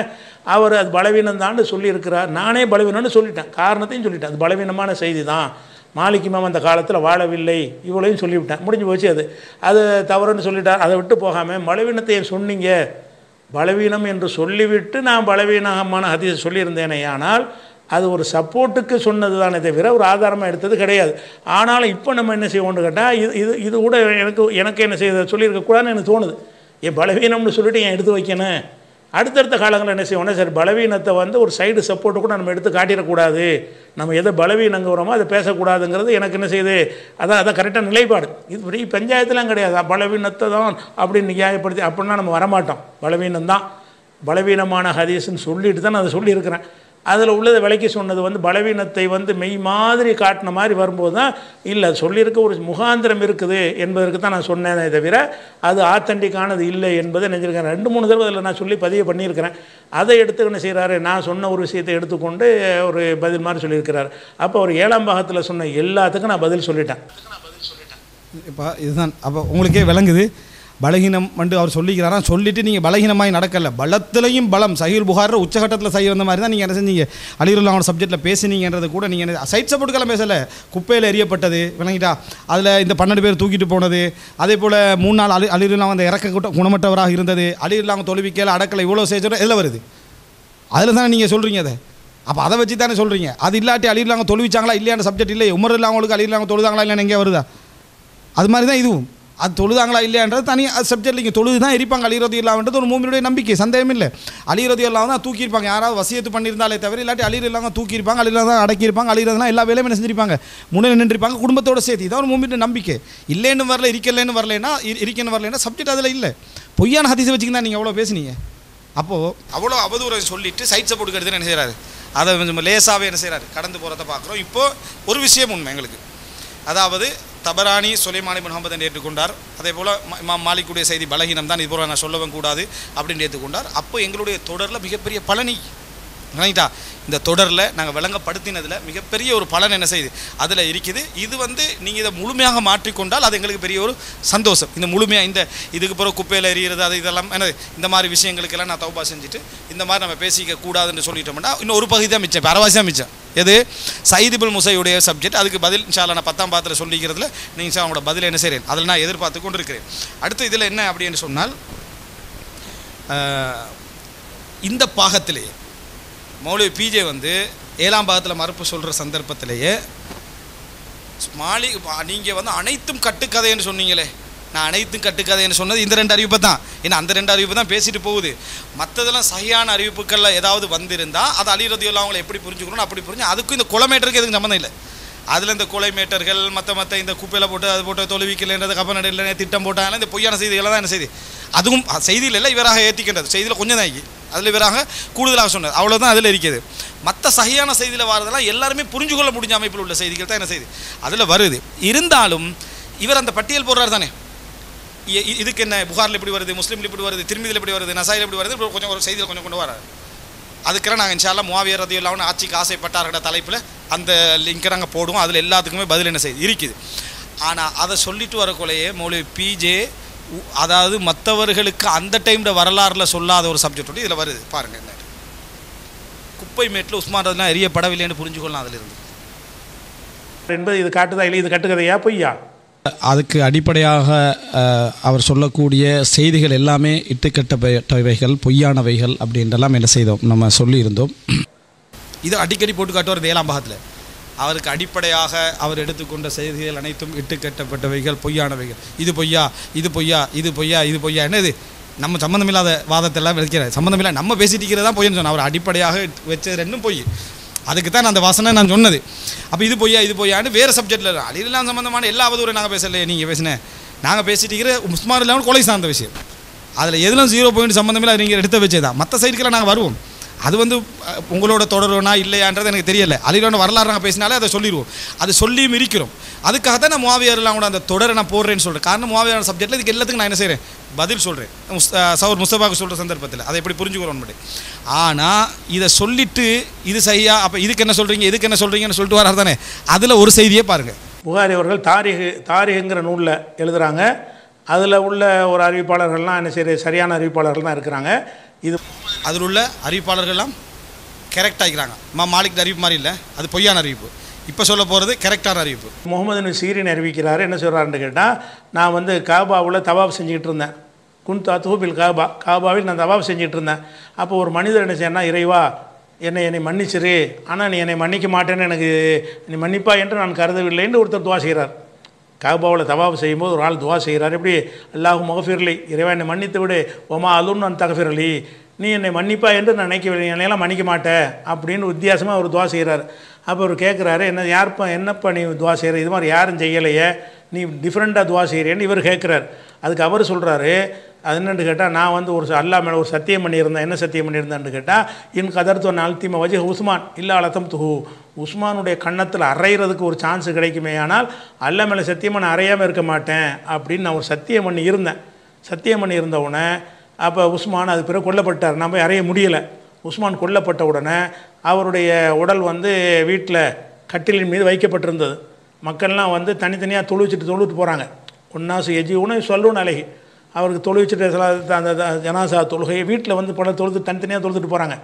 அவர் அது பலவீனம் தான் சொல்லியிருக்கிறார், நானே பலவீனம்னு சொல்லிட்டேன், காரணத்தையும் சொல்லிட்டேன். அது பலவீனமான செய்தி தான், மாலிக் இமாம் அந்த காலத்தில் வாழவில்லை, இவ்வளையும் சொல்லிவிட்டேன், முடிஞ்சு போச்சு. அது தவறுன்னு சொல்லிட்டார். அதை விட்டு போகாமல் பலவீனத்தை ஏன் சொன்னீங்க, பலவீனம் என்று சொல்லிவிட்டு நான் பலவீனமான ஹதீஸ் சொல்லியிருந்தேனே, ஆனால் அது ஒரு சப்போர்ட்டுக்கு சொன்னது தானே தவிர ஒரு ஆதாரமாக எடுத்தது கிடையாது. ஆனாலும் இப்போ நம்ம என்ன செய்வோம்னு கேட்டால் இது கூட எனக்கு என்ன செய்ய சொல்லியிருக்கக்கூடாதுன்னு எனக்கு தோணுது. என் பலவீனம்னு சொல்லிட்டு ஏன் எடுத்து வைக்கணும்? அடுத்தடுத்த காலங்களில் என்ன செய்வோம்னா, சரி பலவீனத்தை வந்து ஒரு சைடு சப்போர்ட்டு கூட நம்ம எடுத்து காட்டிடக்கூடாது, நம்ம எதை பலவீனங்கிறோமோ அதை பேசக்கூடாதுங்கிறது எனக்கு என்ன செய்யுது, அதான் கரெக்டாக நிலைப்பாடு. இது பெரிய பஞ்சாயத்துலாம் கிடையாது. பலவீனத்தை தான் அப்படின்னு நியாயப்படுத்தி அப்படின்னா நம்ம வரமாட்டோம். பலவீனம் தான், பலவீனமான ஹதீஸ்ன்னு சொல்லிட்டு தான் நான் அதை சொல்லியிருக்கிறேன். அதில் உள்ளதை விலைக்கு சொன்னது வந்து பலவீனத்தை வந்து மெய் மாதிரி காட்டின மாதிரி வரும்போது தான் இல்லை சொல்லியிருக்க ஒரு முகாந்திரம் இருக்குது என்பதற்கு தான் நான் சொன்னேனே தவிர அது ஆத்தன்டிக்கானது இல்லை என்பதை நினைச்சிருக்கேன். 2-3 தடவை அதில் நான் சொல்லி பதிவு பண்ணியிருக்கிறேன். அதை எடுத்து என்ன செய்கிறாரு, நான் சொன்ன ஒரு விஷயத்தை எடுத்துக்கொண்டு ஒரு பதில் மாதிரி சொல்லியிருக்கிறார். அப்போ ஒரு 7ஆம் பாகத்தில் சொன்ன எல்லாத்துக்கும் நான் பதில் சொல்லிட்டேன். இப்போ இதுதான் அப்போ உங்களுக்கே விளங்குது பலகீனம் வந்து அவர் சொல்லிக்கிறாராம். சொல்லிவிட்டு நீங்கள் பலகீனமாகி நடக்கலை, பலத்திலையும் பலம். சஹீல் புகாரில் உச்சகட்டத்தில் சஹி வந்த மாதிரி தான் நீங்கள் என்ன செஞ்சீங்க, அலிரல்லா அவனோட சப்ஜெக்டில் பேசுனீங்கன்றது கூட நீங்கள் சைட் சப்போர்ட்டுக்கெல்லாம் பேசலை. குப்பையில் எரியப்பட்டது விளங்கிட்டா, அதில் இந்த 12 பேர் தூக்கிட்டு போனது, அதே போல் 3 நாள் அலிரல்லா அந்த இறக்க குணமற்றவராக இருந்தது, அலிரல்லா தொழுவிக்கையில் அடக்கலை, இவ்வளோ செய்ய எதில் வருது, அதில் தானே நீங்கள் சொல்கிறீங்க. அதை அப்போ அதை வச்சு தானே சொல்கிறீங்க. அது இல்லாட்டி அலிரல்லா தொழுவிச்சாங்களா இல்லையான சப்ஜெக்ட் இல்லை, உமர் இல்லாமங்களுக்கு அலிரல்லா தொழுதாங்களா இல்லைன்னு எங்கே வருதா? அது மாதிரி தான் இதுவும். அது தொழுதாங்களா இல்லையான்றது தனியாக சப்ஜெக்ட். நீங்கள் தொழுது தான் இருப்பாங்க. அலி ரலியல்லாஹுன்றது ஒரு மூமினுடைய நம்பிக்கை, சந்தேகம் இல்லை. அலி ரலியல்லாஹு தான் தூக்கியிருப்பாங்க, யாராவது வசியத்து பண்ணியிருந்தாலே தவிர, இல்லாட்டி அலி ரலியல்லாஹு தூக்கியிருப்பாங்க, அலி ரலியல்லாஹு தான் அடக்கியிருப்பாங்க, அலி ரலியல்லாஹு எல்லா வேலையும் என்ன செஞ்சிருப்பாங்க, முன்னிலை நின்றிருப்பாங்க குடும்பத்தோடு சேர்த்து. இதான் ஒரு மூமினுடைய நம்பிக்கை. இல்லைன்னு வரல, இருக்கலன்னு வரலைன்னா, இருக்கன்னு வரலைன்னா சப்ஜெக்ட் அதில் இல்லை. பொய்யான ஹதீஸை வச்சுக்கினா நீங்கள் எவ்வளோ பேசுனீங்க. அப்போது அவ்வளோ அவதூறை சொல்லிவிட்டு சைட் சப்போர்ட்டுக்கு எடுத்து என்ன செய்கிறாரு, அதை கொஞ்சம் லேசாகவே என்ன செய்கிறாரு, கடந்து போகிறத பார்க்குறோம். இப்போது ஒரு விஷயம் உண்மை எங்களுக்கு, அதாவது தபரானி சுலைமான் இப்னு முஹம்மது ஏற்றுக்கொண்டார். அதே போல் இமாம் மாலிக்குடைய செய்தி பலகீனம் தான், இது போல் நான் சொல்லவும் கூடாது அப்படின்னு ஏற்றுக்கொண்டார். அப்போ எங்களுடைய தொடரில் மிகப்பெரிய பலனி ரைட்டா, இந்த தொடரில் நாங்கள் விளங்கப்படுத்தினதில் மிகப்பெரிய ஒரு பலன் என்ன செய்யுது அதில் இருக்குது. இது வந்து நீங்கள் இதை முழுமையாக மாற்றிக்கொண்டால் அது எங்களுக்கு பெரிய ஒரு சந்தோஷம். இந்த முழுமையாக இதுக்கு பிறகு குப்பையில் எறிகிறது அது இதெல்லாம் என்ன இந்த மாதிரி விஷயங்களுக்கெல்லாம் நான் தௌபா செஞ்சுட்டு இந்த மாதிரி நம்ம பேசிக்க கூடாதுன்னு சொல்லிட்டோம்னா இன்னும் ஒரு பகுதி தான் மிச்சம், பரவாசி தான் மிச்சம். எது சயீத் இப்னு முஸையுடைய சப்ஜெக்ட், அதுக்கு பதில் இன்ஷா அல்லாஹ் நான் 10ஆம் பாகத்தில் சொல்லிக்கிறதுல நீங்கள் அவங்களோட பதில் என்ன செய்கிறேன் அதில் நான் எதிர்பார்த்து கொண்டு இருக்கிறேன். அடுத்து இதில் என்ன அப்படின்னு சொன்னால், இந்த பாகத்திலேயே மௌலவி பிஜே வந்து 7ஆம் பாகத்தில் மறுப்பு சொல்கிற சந்தர்ப்பத்திலேயே நீங்கள் வந்து அனைத்தும் கட்டுக்கதைன்னு சொன்னீங்களே, நான் அனைத்தும் கட்டுக்கதைன்னு சொன்னது இந்த 2 அறிவிப்பை தான். ஏன்னா அந்த 2 அறிவிப்பு தான் பேசிட்டு போகுது. மற்றதெல்லாம் சரியான அறிவிப்புகளில் ஏதாவது வந்திருந்தால் அது அலி ரலியல்லாஹு அவங்களை எப்படி புரிஞ்சுக்கணும் அப்படி புரிஞ்சு, அதுக்கும் இந்த கொலைமேட்டருக்கு எதுக்கு சம்மந்தம் இல்லை. அதில் இந்த கொலைமேட்டர்கள் மற்ற இந்த குப்பையில் போட்டு அது போட்டு தொழுவிக்கலைன்றது கப்பல் இல்லை திட்டம் போட்டாங்க, இந்த பொய்யான செய்திகளை தான் என்ன செய்தி, அதுவும் செய்தியில் இல்லை இவராக ஏற்றிக்கின்றது, செய்தியில் கொஞ்சம் தான் அதில் இவராக கூடுதலாக சொன்னது, அவ்வளோதான் அதில் இருக்குது. மற்ற சகியான செய்தியில் வரதெல்லாம் எல்லாருமே புரிஞ்சு கொள்ள முடிஞ்ச அமைப்பில் உள்ள செய்திகள் தான் என்ன செய்தி அதில் வருது. இருந்தாலும் இவர் அந்த பட்டியல் போடுறாரு தானே, இதுக்கு என்ன புகாரில் எப்படி வருது, முஸ்லீமில் எப்படி வருது, திருமதியில் எப்படி வருது, நசாயில் எப்படி வருது, கொஞ்சம் ஒரு செய்தியில் கொஞ்சம் கொண்டு வராரு. அதுக்கெல்லாம் நாங்கள் இன்ஷா அல்லாஹ் முஆவியா ரலியல்லாஹு அன்ஹு ஆட்சிக்கு ஆசைப்பட்டார்கிற தலைப்பில் அந்த லிங்கை நாங்கள் போடுவோம். அதில் எல்லாத்துக்குமே பதில் என்ன செய்து இருக்குது. ஆனால் அதை சொல்லிட்டு வரக்குள்ளேயே மௌலவி பிஜே அதாவது மற்றவர்களுக்கு அந்த டைமில் வரலாறில் சொல்லாத ஒரு சப்ஜெக்ட் இதில் வருது பாருங்கள். என்ன குப்பை மேட்டில் உஸ்மான் ரலியல்லாஹு எரியப்படவில்லைன்னு புரிஞ்சுக்கொள்ளலாம் அதில் இருந்து என்பது இது காட்டுதா இல்லை, இது கட்டுக்கதையா பொய்யா? அதுக்கு அடிப்படையாக அவர் சொல்லக்கூடிய செய்திகள் எல்லாமே இட்டுக்கட்டப்பட்டவைகள், பொய்யானவைகள் அப்படின்றெல்லாம் என்ன செய்தோம், நம்ம சொல்லியிருந்தோம். இது அடிக்கடி போட்டு காட்டுவார் 7ஆம் பாகத்தில். அவருக்கு அடிப்படையாக அவர் எடுத்துக்கொண்ட செய்திகள் அனைத்தும் இட்டுக்கட்டப்பட்டவைகள், பொய்யானவைகள். இது பொய்யா, இது பொய்யா, இது பொய்யா, இது பொய்யா. என்னது நம்ம சம்மந்தமில்லாத வாதத்தெல்லாம் வைக்கிறார். சம்மந்தமில்லை நம்ம பேசிட்டு இருக்கிறதா பொய்ன்னு சொன்னோம். அவர் அடிப்படையாக வச்சது 2ம் பொய். அதுக்கு தான் அந்த வாசனை நான் சொன்னது. அப்போ இது பொய்யா இது பொய்யான்னு வேறு சப்ஜெக்டில் அலிலாம் சம்மந்தமான எல்லா அவதூறும் நாங்கள் பேசலையே, நீங்கள் பேசினேன் நாங்கள் பேசிட்டு இருக்கிற உஸ்மான் இல்லாமல் கொலை சார்ந்த விஷயம். அதில் எதுலாம் 0 பாயிண்ட் சம்மந்தமில்லை, அது நீங்கள் எடுத்து வச்சே தான். மற்ற சைடுக்கெல்லாம் நாங்கள் வருவோம். அது உங்களோட தொடருனா இல்லையான்றது எனக்கு தெரியலை. அலிலோட வரலாறு நாங்கள் பேசினாலே அதை சொல்லிடுவோம். அது சொல்லியும் இருக்கிறோம். அதுக்காக தான் நான் முஆவியாரெலாம் கூட அந்த தொடரை நான் போடுறேன்னு சொல்கிறேன். காரணம் முஆவியார் சப்ஜெக்டில் இதுக்கு எல்லாத்துக்கும் நான் என்ன செய்கிறேன், பதில் சொல்கிறேன். சௌர் முஸ்தபாவுக்கு சொல்கிற சந்தர்ப்பத்தில் அதை எப்படி புரிஞ்சுக்கிறோம் மட்டும். ஆனால் இதை சொல்லிவிட்டு இது சரியா, அப்போ இதுக்கு என்ன சொல்கிறீங்க இதுக்கு என்ன சொல்கிறீங்கன்னு சொல்லிட்டு வராது தானே. அதில் ஒரு செய்தியே பாருங்கள். புகாரி அவர்கள் தாரிகுங்கிற நூலில் எழுதுகிறாங்க. அதில் உள்ள ஒரு அறிவிப்பாளர்கள்லாம் என்ன செய்ய சரியான அறிவிப்பாளர்கள் தான் இருக்கிறாங்க. இது அதில் உள்ள அறிவிப்பாளர்கள்லாம் கரெக்ட் ஆகிக்கிறாங்க. மாலிக் அறிவிப்பு மாதிரி இல்லை, அது பொய்யான அறிவிப்பு. இப்போ சொல்ல போகிறது கரெக்டான அறிவிப்பு. முகமது பின் சீரின் அறிவிக்கிறாரு. என்ன சொல்கிறாருன்னு கேட்டால், நான் காபாவில் தவாப் செஞ்சுக்கிட்டு இருந்தேன். குன்தா தூபில் காபாவில் நான் தவாப் செஞ்சுட்டு இருந்தேன். அப்போ ஒரு மனிதர் என்ன செய்யனா, இறைவா என்னை மன்னிச்சிரு, ஆனால் நீ என்னை மன்னிக்க மாட்டேன்னு எனக்கு நீ மன்னிப்பா என்று நான் கருதவில்லைன்னு ஒருத்தர் துவா செய்கிறார். காபாவில் தவாப் செய்யும்போது ஒரு ஆள் துவா செய்கிறார். எப்படி, அல்லாஹு மகஃபிர்லி, இறைவா என்னை மன்னித்து விடு, ஒமா அலுன்னு நான் தகஃபிரலி, நீ என்னை மன்னிப்பா என்று நான் நினைக்கவில்லை, என்னையெல்லாம் மன்னிக்க மாட்டேன் அப்படின்னு வித்தியாசமாக அவர் துவா செய்கிறார். அப்போ அவர் கேட்குறாரு, என்னப்பா நீ துவா செய்கிற, இது மாதிரி யாரும் செய்யலையே, நீ டிஃப்ரெண்ட்டாக துவா செய்கிறேன்னு இவர் கேட்குறார். அதுக்கு அவர் சொல்கிறாரு, அது என்னென்னு கேட்டால், நான் ஒரு அல்லாஹ் மேலே ஒரு சத்தியம் பண்ணியிருந்தேன். என்ன சத்தியம் பண்ணியிருந்தேன்னு கேட்டால், இன் கதர்த்து அல்திம வஜி உஸ்மான் இல்லை அலத்தம் துஹு, உஸ்மானுடைய கன்னத்தில் அறையிறதுக்கு ஒரு சான்ஸ் கிடைக்குமே, ஆனால் அல்லாஹ் மேலே சத்தியமாக நான் அறையாமல் இருக்க மாட்டேன் அப்படின்னு நான் ஒரு சத்தியம் பண்ணி இருந்தேன். சத்தியம் பண்ணி இருந்தவுடனே அப்போ உஸ்மான் அது பிறகு கொல்லப்பட்டார். நான் போய் அறைய முடியலை. உஸ்மான் கொல்லப்பட்ட உடனே அவருடைய உடல் வீட்டில் கட்டிலின் மீது வைக்கப்பட்டிருந்தது. மக்கள்லாம் தனித்தனியாக தொழுவிட்டு போகிறாங்க. ஒன்னாசு எஜி உணவு சொல்லணும் அழகி, அவருக்கு தொழுவிச்சுட்டு அந்த ஜனாசா தொழுகையை வீட்டில் பல தனித்தனியாக தொழுதுட்டு போகிறாங்க.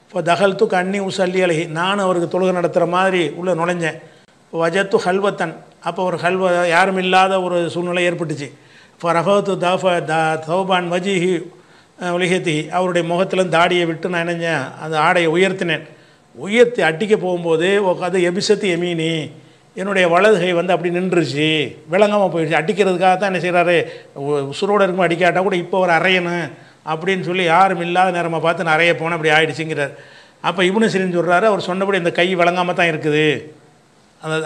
இப்போ தகல்த்து கண்ணி உசல்லி அழகி, நானும் அவருக்கு தொழுகை நடத்துகிற மாதிரி உள்ளே நுழைஞ்சேன். வஜத்து ஹல்வத்தன், அப்போ ஒரு ஹல்வ யாரும் இல்லாத ஒரு சூழ்நிலை ஏற்பட்டுச்சு. இப்போ ரஹத்து தௌபான் வஜிஹி உலகத்தி, அவருடைய முகத்தில் தாடியை விட்டு நான் நினைஞ்சேன், அந்த ஆடையை உயர்த்தினேன். உயர்த்தி அடிக்க போகும்போது அது எபிசத்து எமீனி, என்னுடைய வலதுகை அப்படி நின்றுச்சு, விளங்காமல் போயிடுச்சு. அடிக்கிறதுக்காக தான் என்ன செய்கிறாரு, உசுரோடு இருக்கும்போது அடிக்காட்டால் கூட இப்போ ஒரு அறையணும் அப்படின்னு சொல்லி யாரும் இல்லாத நேரமாக பார்த்து நான் அறைய போனேன், அப்படி ஆயிடுச்சுங்கிறார். அப்போ இப்னு சிரீன் சொல்கிறாரு, அவர் சொன்னபடி இந்த கை விளங்காமல் தான் இருக்குது.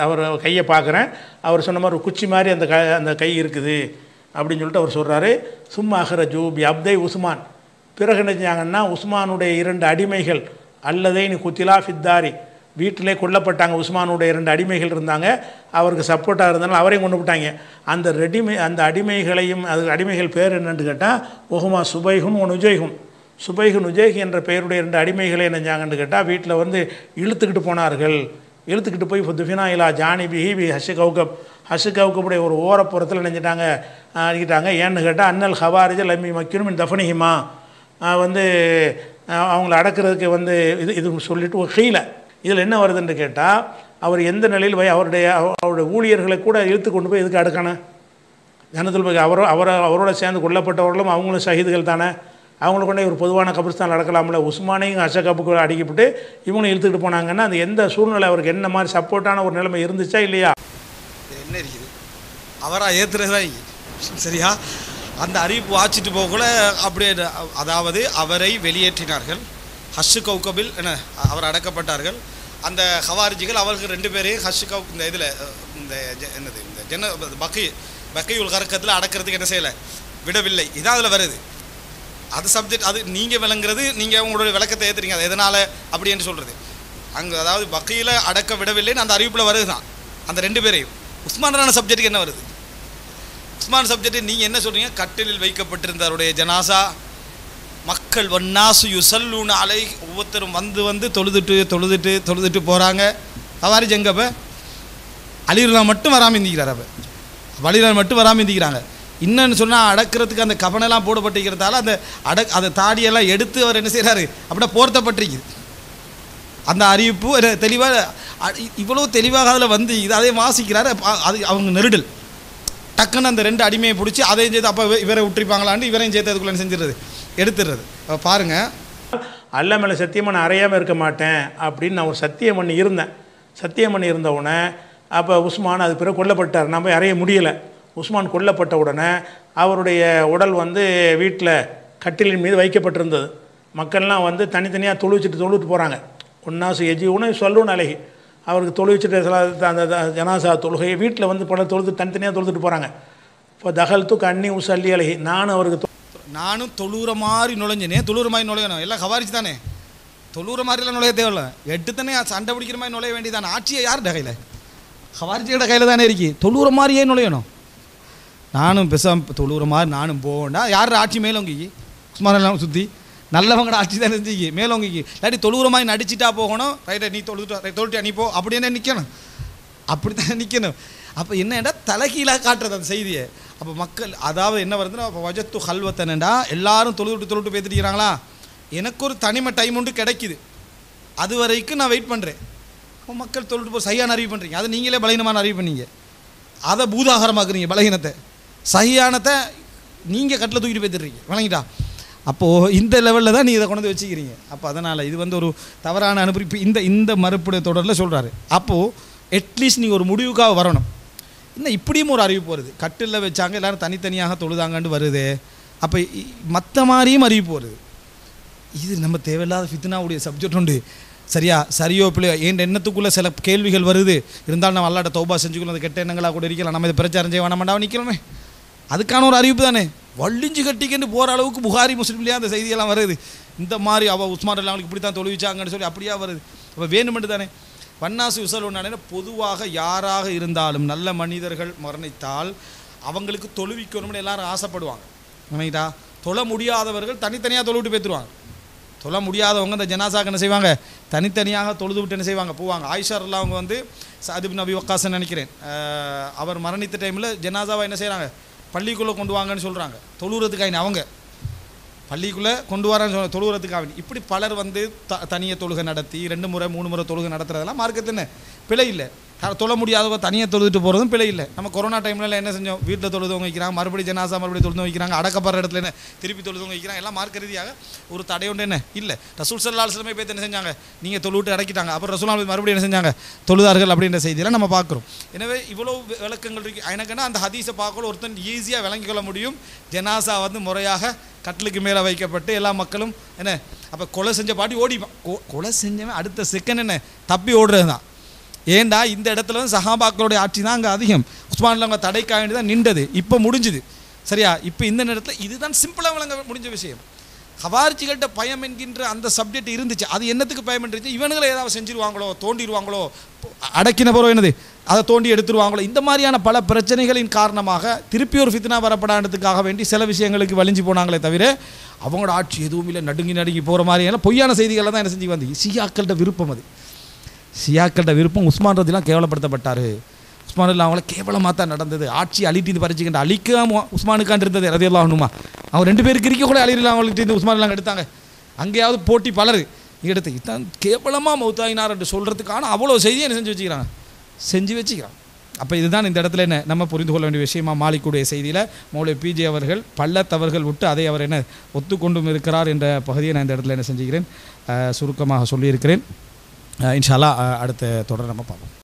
அவர் கையை பார்க்குறேன், அவர் சொன்ன மாதிரி குச்சி மாதிரி அந்த கை இருக்குது அப்படின்னு சொல்லிட்டு அவர் சொல்கிறாரு. சும்மா அஹ்ரஜு பி அப்தை உஸ்மான், பிறகு என்ன செஞ்சாங்கன்னா, உஸ்மானுடைய 2 அடிமைகள் அல்லதை நீ குத்திலா ஃபித்தாரி, வீட்டிலே கொல்லப்பட்டாங்க. உஸ்மானுடைய 2 அடிமைகள் இருந்தாங்க, அவருக்கு சப்போர்ட்டாக இருந்தாலும் அவரையும் கொண்டு விட்டாங்க. அந்த அடிமைகளையும், அது அடிமைகள் பேர் என்னென்னு கேட்டால், ஒஹுமா சுபைகுன் நுஜைகுன், சுபைகு நுஜைகு என்ற பெயருடைய 2 அடிமைகளை என்ன செஞ்சாங்கன்னு கேட்டால், வீட்டில் இழுத்துக்கிட்டு போனார்கள். இழுத்துக்கிட்டு போய் துஃபினா இலா ஜானிபிஹி பி ஹஷ் கவுகப், ஹஷ் கவுகப்புடைய ஒரு ஓரப்புறத்தில் நினைஞ்சிட்டாங்க அடிக்கிட்டாங்க. ஏன்னு கேட்டால், அன்னல் ஹவாரிஜ லம்மி மக்கினும் மின் தஃபனிஹிமா, அவங்கள அடக்கிறதுக்கு இது சொல்லிட்டு ஒரு கீழே. இதில் என்ன வருதுன்னு கேட்டால், அவர் எந்த நிலையில் அவருடைய ஊழியர்களை கூட இழுத்து கொண்டு போய் எதுக்கு அடக்கணும்? ஜனத்துல் பகி அவரோட சேர்ந்து கொல்லப்பட்டவர்களும் அவங்களும் ஷஹீதுகள் தானே, அவங்கள கொண்டே ஒரு பொதுவான கபிரிஸ்தான் அடக்கலாம்ல. உஸ்மானையும் அஷகப்புக்கு அடிக்கப்பட்டு இவங்களும் இழுத்துக்கிட்டு போனாங்கன்னா, அந்த எந்த சூழ்நிலை அவருக்கு என்ன மாதிரி சப்போர்ட்டான ஒரு நிலைமை இருந்துச்சா இல்லையா? என்ன இருக்குது, அவராக ஏற்றுறதா சரியா? அந்த அறிவிப்பு வாச்சிட்டு போகல அப்படியே, அதாவது அவரை வெளியேற்றினார்கள். ஹஷ் கௌகபில் என்ன அவர் அடக்கப்பட்டார்கள். அந்த ஹவாரிஜிகள் அவர்கள் 2 பேரையும் ஹஷ் இந்த இதில் இந்த என்னது இந்த பக்கையுல் கரக்கத்தில் அடக்கிறதுக்கு என்ன செய்யலை, விடவில்லை. இதான் அதில் வருது. அது சப்ஜெக்ட், அது நீங்கள் விளங்குறது, நீங்கள் உங்களுடைய விளக்கத்தை ஏற்றுறீங்க. அது எதனால் அப்படி என்று சொல்கிறது அங்கே, அதாவது பக்கையில் அடக்க விடவில்லைன்னு அந்த அறிவிப்பில் வருது தான் அந்த 2 பேரையும். உஸ்மானான சப்ஜெக்ட்டுக்கு என்ன வருது? உஸ்மான் சப்ஜெக்ட் நீங்கள் என்ன சொல்கிறீங்க? கட்டிலில் வைக்கப்பட்டிருந்தவருடைய ஜனாசா மக்கள் வன்னாசு யுசல்லூன அலை, ஒவ்வொருத்தரும் வந்து தொழுதுட்டு போகிறாங்க. அவாரி ஜங்கப்ப அலிருல்லா மட்டும் வராமல் இருந்திக்கிறார். அப்போ அலிருல்லா மட்டும் வராமல் இருந்திக்கிறாங்க. இன்னொன்று சொன்னால் அடக்கிறதுக்கு அந்த கவனெல்லாம் போடப்பட்டிருக்கிறதால அந்த தாடியெல்லாம் எடுத்து அவர் என்ன செய்கிறாரு, அப்படியே போர்த்தப்பட்டிருக்குது. அந்த அறிவிப்பு தெளிவாக, இவ்வளோ தெளிவாக அதில் வந்து அதே வாசிக்கிறாரு. அது அவங்க நெருடல் டக்குன்னு அந்த 2 அடிமையை பிடிச்சி அதையும் சேர்த்து அப்போ இவரை விட்டுருப்பாங்களான்னு இவரையும் சேர்த்து அதுக்குள்ளே செஞ்சிடுறது, எடுத்துடுறது. பாருங்கள், அல்லா மேலே சத்தியமாக நான் அறையாமல் இருக்க மாட்டேன் அப்படின்னு நான் ஒரு சத்தியம் பண்ணி இருந்தவுடனே அப்போ உஸ்மான் அது பிறகு கொல்லப்பட்டார். நான் போய் அறைய முடியலை. உஸ்மான் கொல்லப்பட்ட உடனே அவருடைய உடல் வந்து வீட்டில் கட்டிலின் மீது வைக்கப்பட்டிருந்தது. மக்கள்லாம் வந்து தனித்தனியாக தொழுவிட்டு போகிறாங்க. ஒன்னாசு எஜி உணவு சொல்லணும் அழகி அவருக்கு தொழுவிச்சுட்டு அந்த ஜனாசா தொழுகையை வீட்டில் வந்து பல தனித்தனியாக தொழுதுட்டு போகிறாங்க. இப்போ தகல்த்து கண்ணி உசல்லி அழகி நானும் தொழுகிற மாதிரி நுழைஞ்சனே, தொழுகிற மாதிரி நுழையணும். எல்லாம் கவாரிச்சு தானே, தொழுகிற மாதிரிலாம் நுழைய தேவையில்ல. தானே சண்டை பிடிக்கிற மாதிரி நுழைய வேண்டியதானே. ஆட்சியை யார்கிட்ட கையில்? கவாரிச்சியோட கையில் தானே இருக்கி. தொழுகிற மாதிரியே நுழையணும். நானும் பெருசாக தொழுகிற மாதிரி நானும் போவேண்டா. யார் ஆட்சி மேலோங்கிக்கு? உஸ்மான் சுற்றி நல்லவங்கட ஆட்சி தானே செஞ்சுக்கி மேலோங்கிக்கு. இல்லாட்டி தொழுகிற மாதிரி நடிச்சிட்டா போகணும். ரைட்டை நீ தொழுட்டு அனுப்போ அப்படி என்ன நிற்கணும், அப்படி தானே நிற்கணும். அப்போ என்னடா தலைகீழாக காட்டுறது அந்த செய்தியை. அப்போ மக்கள் அதாவது என்ன வருதுன்னா, அப்போ வஜத்து ஹல்வத்தனண்டா எல்லாரும் தொழுட்டு பேசிட்டுக்கிறாங்களா, எனக்கு ஒரு தனிமை டைம் உண்டு கிடைக்குது, அது வரைக்கும் நான் வெயிட் பண்ணுறேன். அப்போ மக்கள் தொழுட்டு போய் சரியான அறிவு பண்ணுறீங்க, அதை நீங்களே பலகீனமான அறிவு பண்ணீங்க, அதை பூதாகரமாக்குறீங்க. பலகீனத்தை சகியானத்தை நீங்கள் கட்டில் தூக்கிட்டு போய்த்துறீங்க, வழங்கிட்டா. அப்போது இந்த லெவலில் தான் நீ இதை கொண்டு வச்சுக்கிறீங்க. அப்போ அதனால் இது வந்து ஒரு தவறான அனுபவிப்பு. இந்த மறுப்புடைய தொடரில் சொல்கிறாரு. அப்போது அட்லீஸ்ட் நீங்கள் ஒரு முடிவுக்காக வரணும். இன்னும் இப்படியும் ஒரு அறிவிப்பு வருது, கட்டிலில் வச்சாங்க எல்லோரும் தனித்தனியாக தொழுதாங்கன்னு வருது. அப்போ மற்ற மாதிரியும் அறிவிப்பு வருது. இது நம்ம தேவையில்லாத ஃபித்னாவுடைய சப்ஜெக்ட் உண்டு. சரியோ பிள்ளையோ என் எண்ணத்துக்குள்ளே சில கேள்விகள் வருது. இருந்தாலும் நம்ம அல்லாட்ட தௌபா செஞ்சுக்கணும், அது கெட்ட எண்ணங்களாக கூட இருக்கலாம். நம்ம இதை பிரச்சாரம் செய்ய வேணாமாண்டா நிற்கணுமே, அதுக்கான ஒரு அறிவிப்பு தானே. வள்ளிஞ்சு கட்டிக்கிட்டு போகிற அளவுக்கு புகாரி முஸ்லீம்லேயே அந்த செய்தியெல்லாம் வருது. இந்த மாதிரி அவள் உஸ்மான் அவங்களுக்கு இப்படி தான் தொழுவிச்சாங்கன்னு சொல்லி அப்படியா வருது. அப்போ வேணுமென்று தானே வன்னாசு யுசல்லூன பொதுவாக யாராக இருந்தாலும் நல்ல மனிதர்கள் மரணித்தால் அவங்களுக்கு தொழுவிக்கணும்னு எல்லாரும் ஆசைப்படுவாங்க. ரைட்டா? தொழ முடியாதவர்கள் தனித்தனியாக தொழுவிட்டு பேத்துருவாங்க. தொழ முடியாதவங்க இந்த ஜனாசாக்கு என்ன செய்வாங்க, தனித்தனியாக தொழுது விட்டு என்ன செய்வாங்க, போவாங்க. ஆயிஷா ரலியல்லாஹு அவங்க வந்து சஅத் இப்னு அபி வக்காஸ்ன்னு நினைக்கிறேன், அவர் மரணித்த டைமில் ஜனாசாவை என்ன செய்கிறாங்க, பள்ளிக்குள்ளே கொண்டு வாங்கன்னு சொல்கிறாங்க. தொழுகிறதுக்காக அவங்க பள்ளிக்குள்ளே கொண்டு வரான்னு தொழுகிறதுக்காக. இப்படி பலர் வந்து தனியாக தொழுகை நடத்தி 2 முறை 3 முறை தொழுகை நடத்துறதெல்லாம் மார்க்கத்து என்ன பிழை இல்லை. தொழ முடியாதவங்க தனியாக தொழுதுட்டு போகிறதும் பிழை இல்லை. நம்ம கொரோனா டைமில் என்ன செஞ்சோம், வீட்டில் தொழுதவங்க வைக்கிறாங்க, மறுபடியும் ஜனாசா மறுபடியும் தொழுது வைக்கிறாங்க, அடக்கப்படுற இடத்துல என்ன திருப்பி தொழுதவங்க வைக்கிறாங்க. எல்லாம் மார்க்க ரீதியாக ஒரு தடை ஒன்று என்ன இல்லை. ரசூல் ஸல்லல்லாஹு அலைஹி வஸல்லம் பேர் என்ன செஞ்சாங்க, நீங்கள் தொழுவிட்டு அடக்கிட்டாங்க, அப்புறம் ரசூலுல்லாஹ் மறுபடியும் என்ன செஞ்சாங்க, தொழுதார்கள் அப்படின்ற செய்தியெல்லாம் நம்ம பார்க்குறோம். எனவே இவ்வளோ விளக்கங்கள் இருக்குது. எனக்குன்னா அந்த ஹதீஸை பார்க்கல ஒருத்தன் ஈஸியாக விளங்கிக் கொள்ள முடியும். ஜனாசா வந்து முறையாக கட்டிலுக்கு மேலே வைக்கப்பட்டு எல்லா மக்களும் என்ன, அப்போ கொலை செஞ்ச பாட்டி ஓடிப்பான். கொலை செஞ்சவன் அடுத்த செகண்ட் என்ன தப்பி ஓடுறது தான். ஏண்டா இந்த இடத்துல வந்து சஹாபாக்களுடைய ஆட்சி தான் அங்கே அதிகம். உஸ்மான்ல அவங்க தடைக்காக வேண்டி தான் நின்றது, இப்போ முடிஞ்சுது. சரியா? இப்போ இந்த நேரத்தில் இதுதான் சிம்பிளாக விளங்க முடிஞ்ச விஷயம். ஹவாரிஜிகள்கிட்ட பயம் என்கின்ற அந்த சப்ஜெக்ட் இருந்துச்சு. அது என்னத்துக்கு பயம் இருந்துச்சு, இவனுங்களை ஏதாவது செஞ்சிருவாங்களோ, தோண்டிடுவாங்களோ, அடக்கின பிறகு என்னது அதை தோண்டி எடுத்துருவாங்களோ, இந்த மாதிரியான பல பிரச்சனைகளின் காரணமாக திருப்பி ஒரு ஃபித்னா வரப்படாததுக்காக வேண்டி சில விஷயங்களுக்கு வலிஞ்சு போனாங்களே தவிர அவங்களோட ஆட்சி எதுவும் இல்லை, நடுங்கி போகிற மாதிரியான பொய்யான செய்திகளை தான் என்ன செஞ்சு வந்து ஷியாக்கள்கிட்ட விருப்பம். அது ஷியாக்கள்கிட்ட விருப்பம். உஸ்மான் ரலியல்லாஹு கேவலப்படுத்தப்பட்டார். உஸ்மான் ரலியல்லாஹு அவங்கள கேவலமாக தான் நடந்தது. ஆட்சி அழிட்டு பறிச்சுக்கிட்ட அழிக்காம உஸ்மானுக்கான் இருந்தது ரலியல்லாஹு அன்ஹுமா. அவங்க 2 பேருக்கு இருக்க கூட அழிலாம் அவங்கள்ட்ட இந்த உஸ்மான் ரலியல்லாஹு எடுத்தாங்க. அங்கேயாவது போட்டி பலர் எடுத்து இதான் கேவலமாக மௌத்தாயினார் என்று சொல்கிறதுக்கான அவ்வளோ செய்தியை என்ன செஞ்சு வச்சுக்கிறாங்க. அப்போ இதுதான் இந்த இடத்துல என்ன நம்ம புரிந்து கொள்ள வேண்டிய விஷயமா. மாலிக்குடைய செய்தியில் மௌலவி பிஜே அவர்கள் பள்ளத்தவர்கள் விட்டு அதை அவர் என்ன ஒத்துக்கொண்டும் இருக்கிறார் என்ற பகுதியை நான் இந்த இடத்துல என்ன செஞ்சுக்கிறேன், சுருக்கமாக சொல்லியிருக்கிறேன். இன்ஷா அல்லாஹ் அடுத்த தொடர் நம்ம பார்ப்போம்.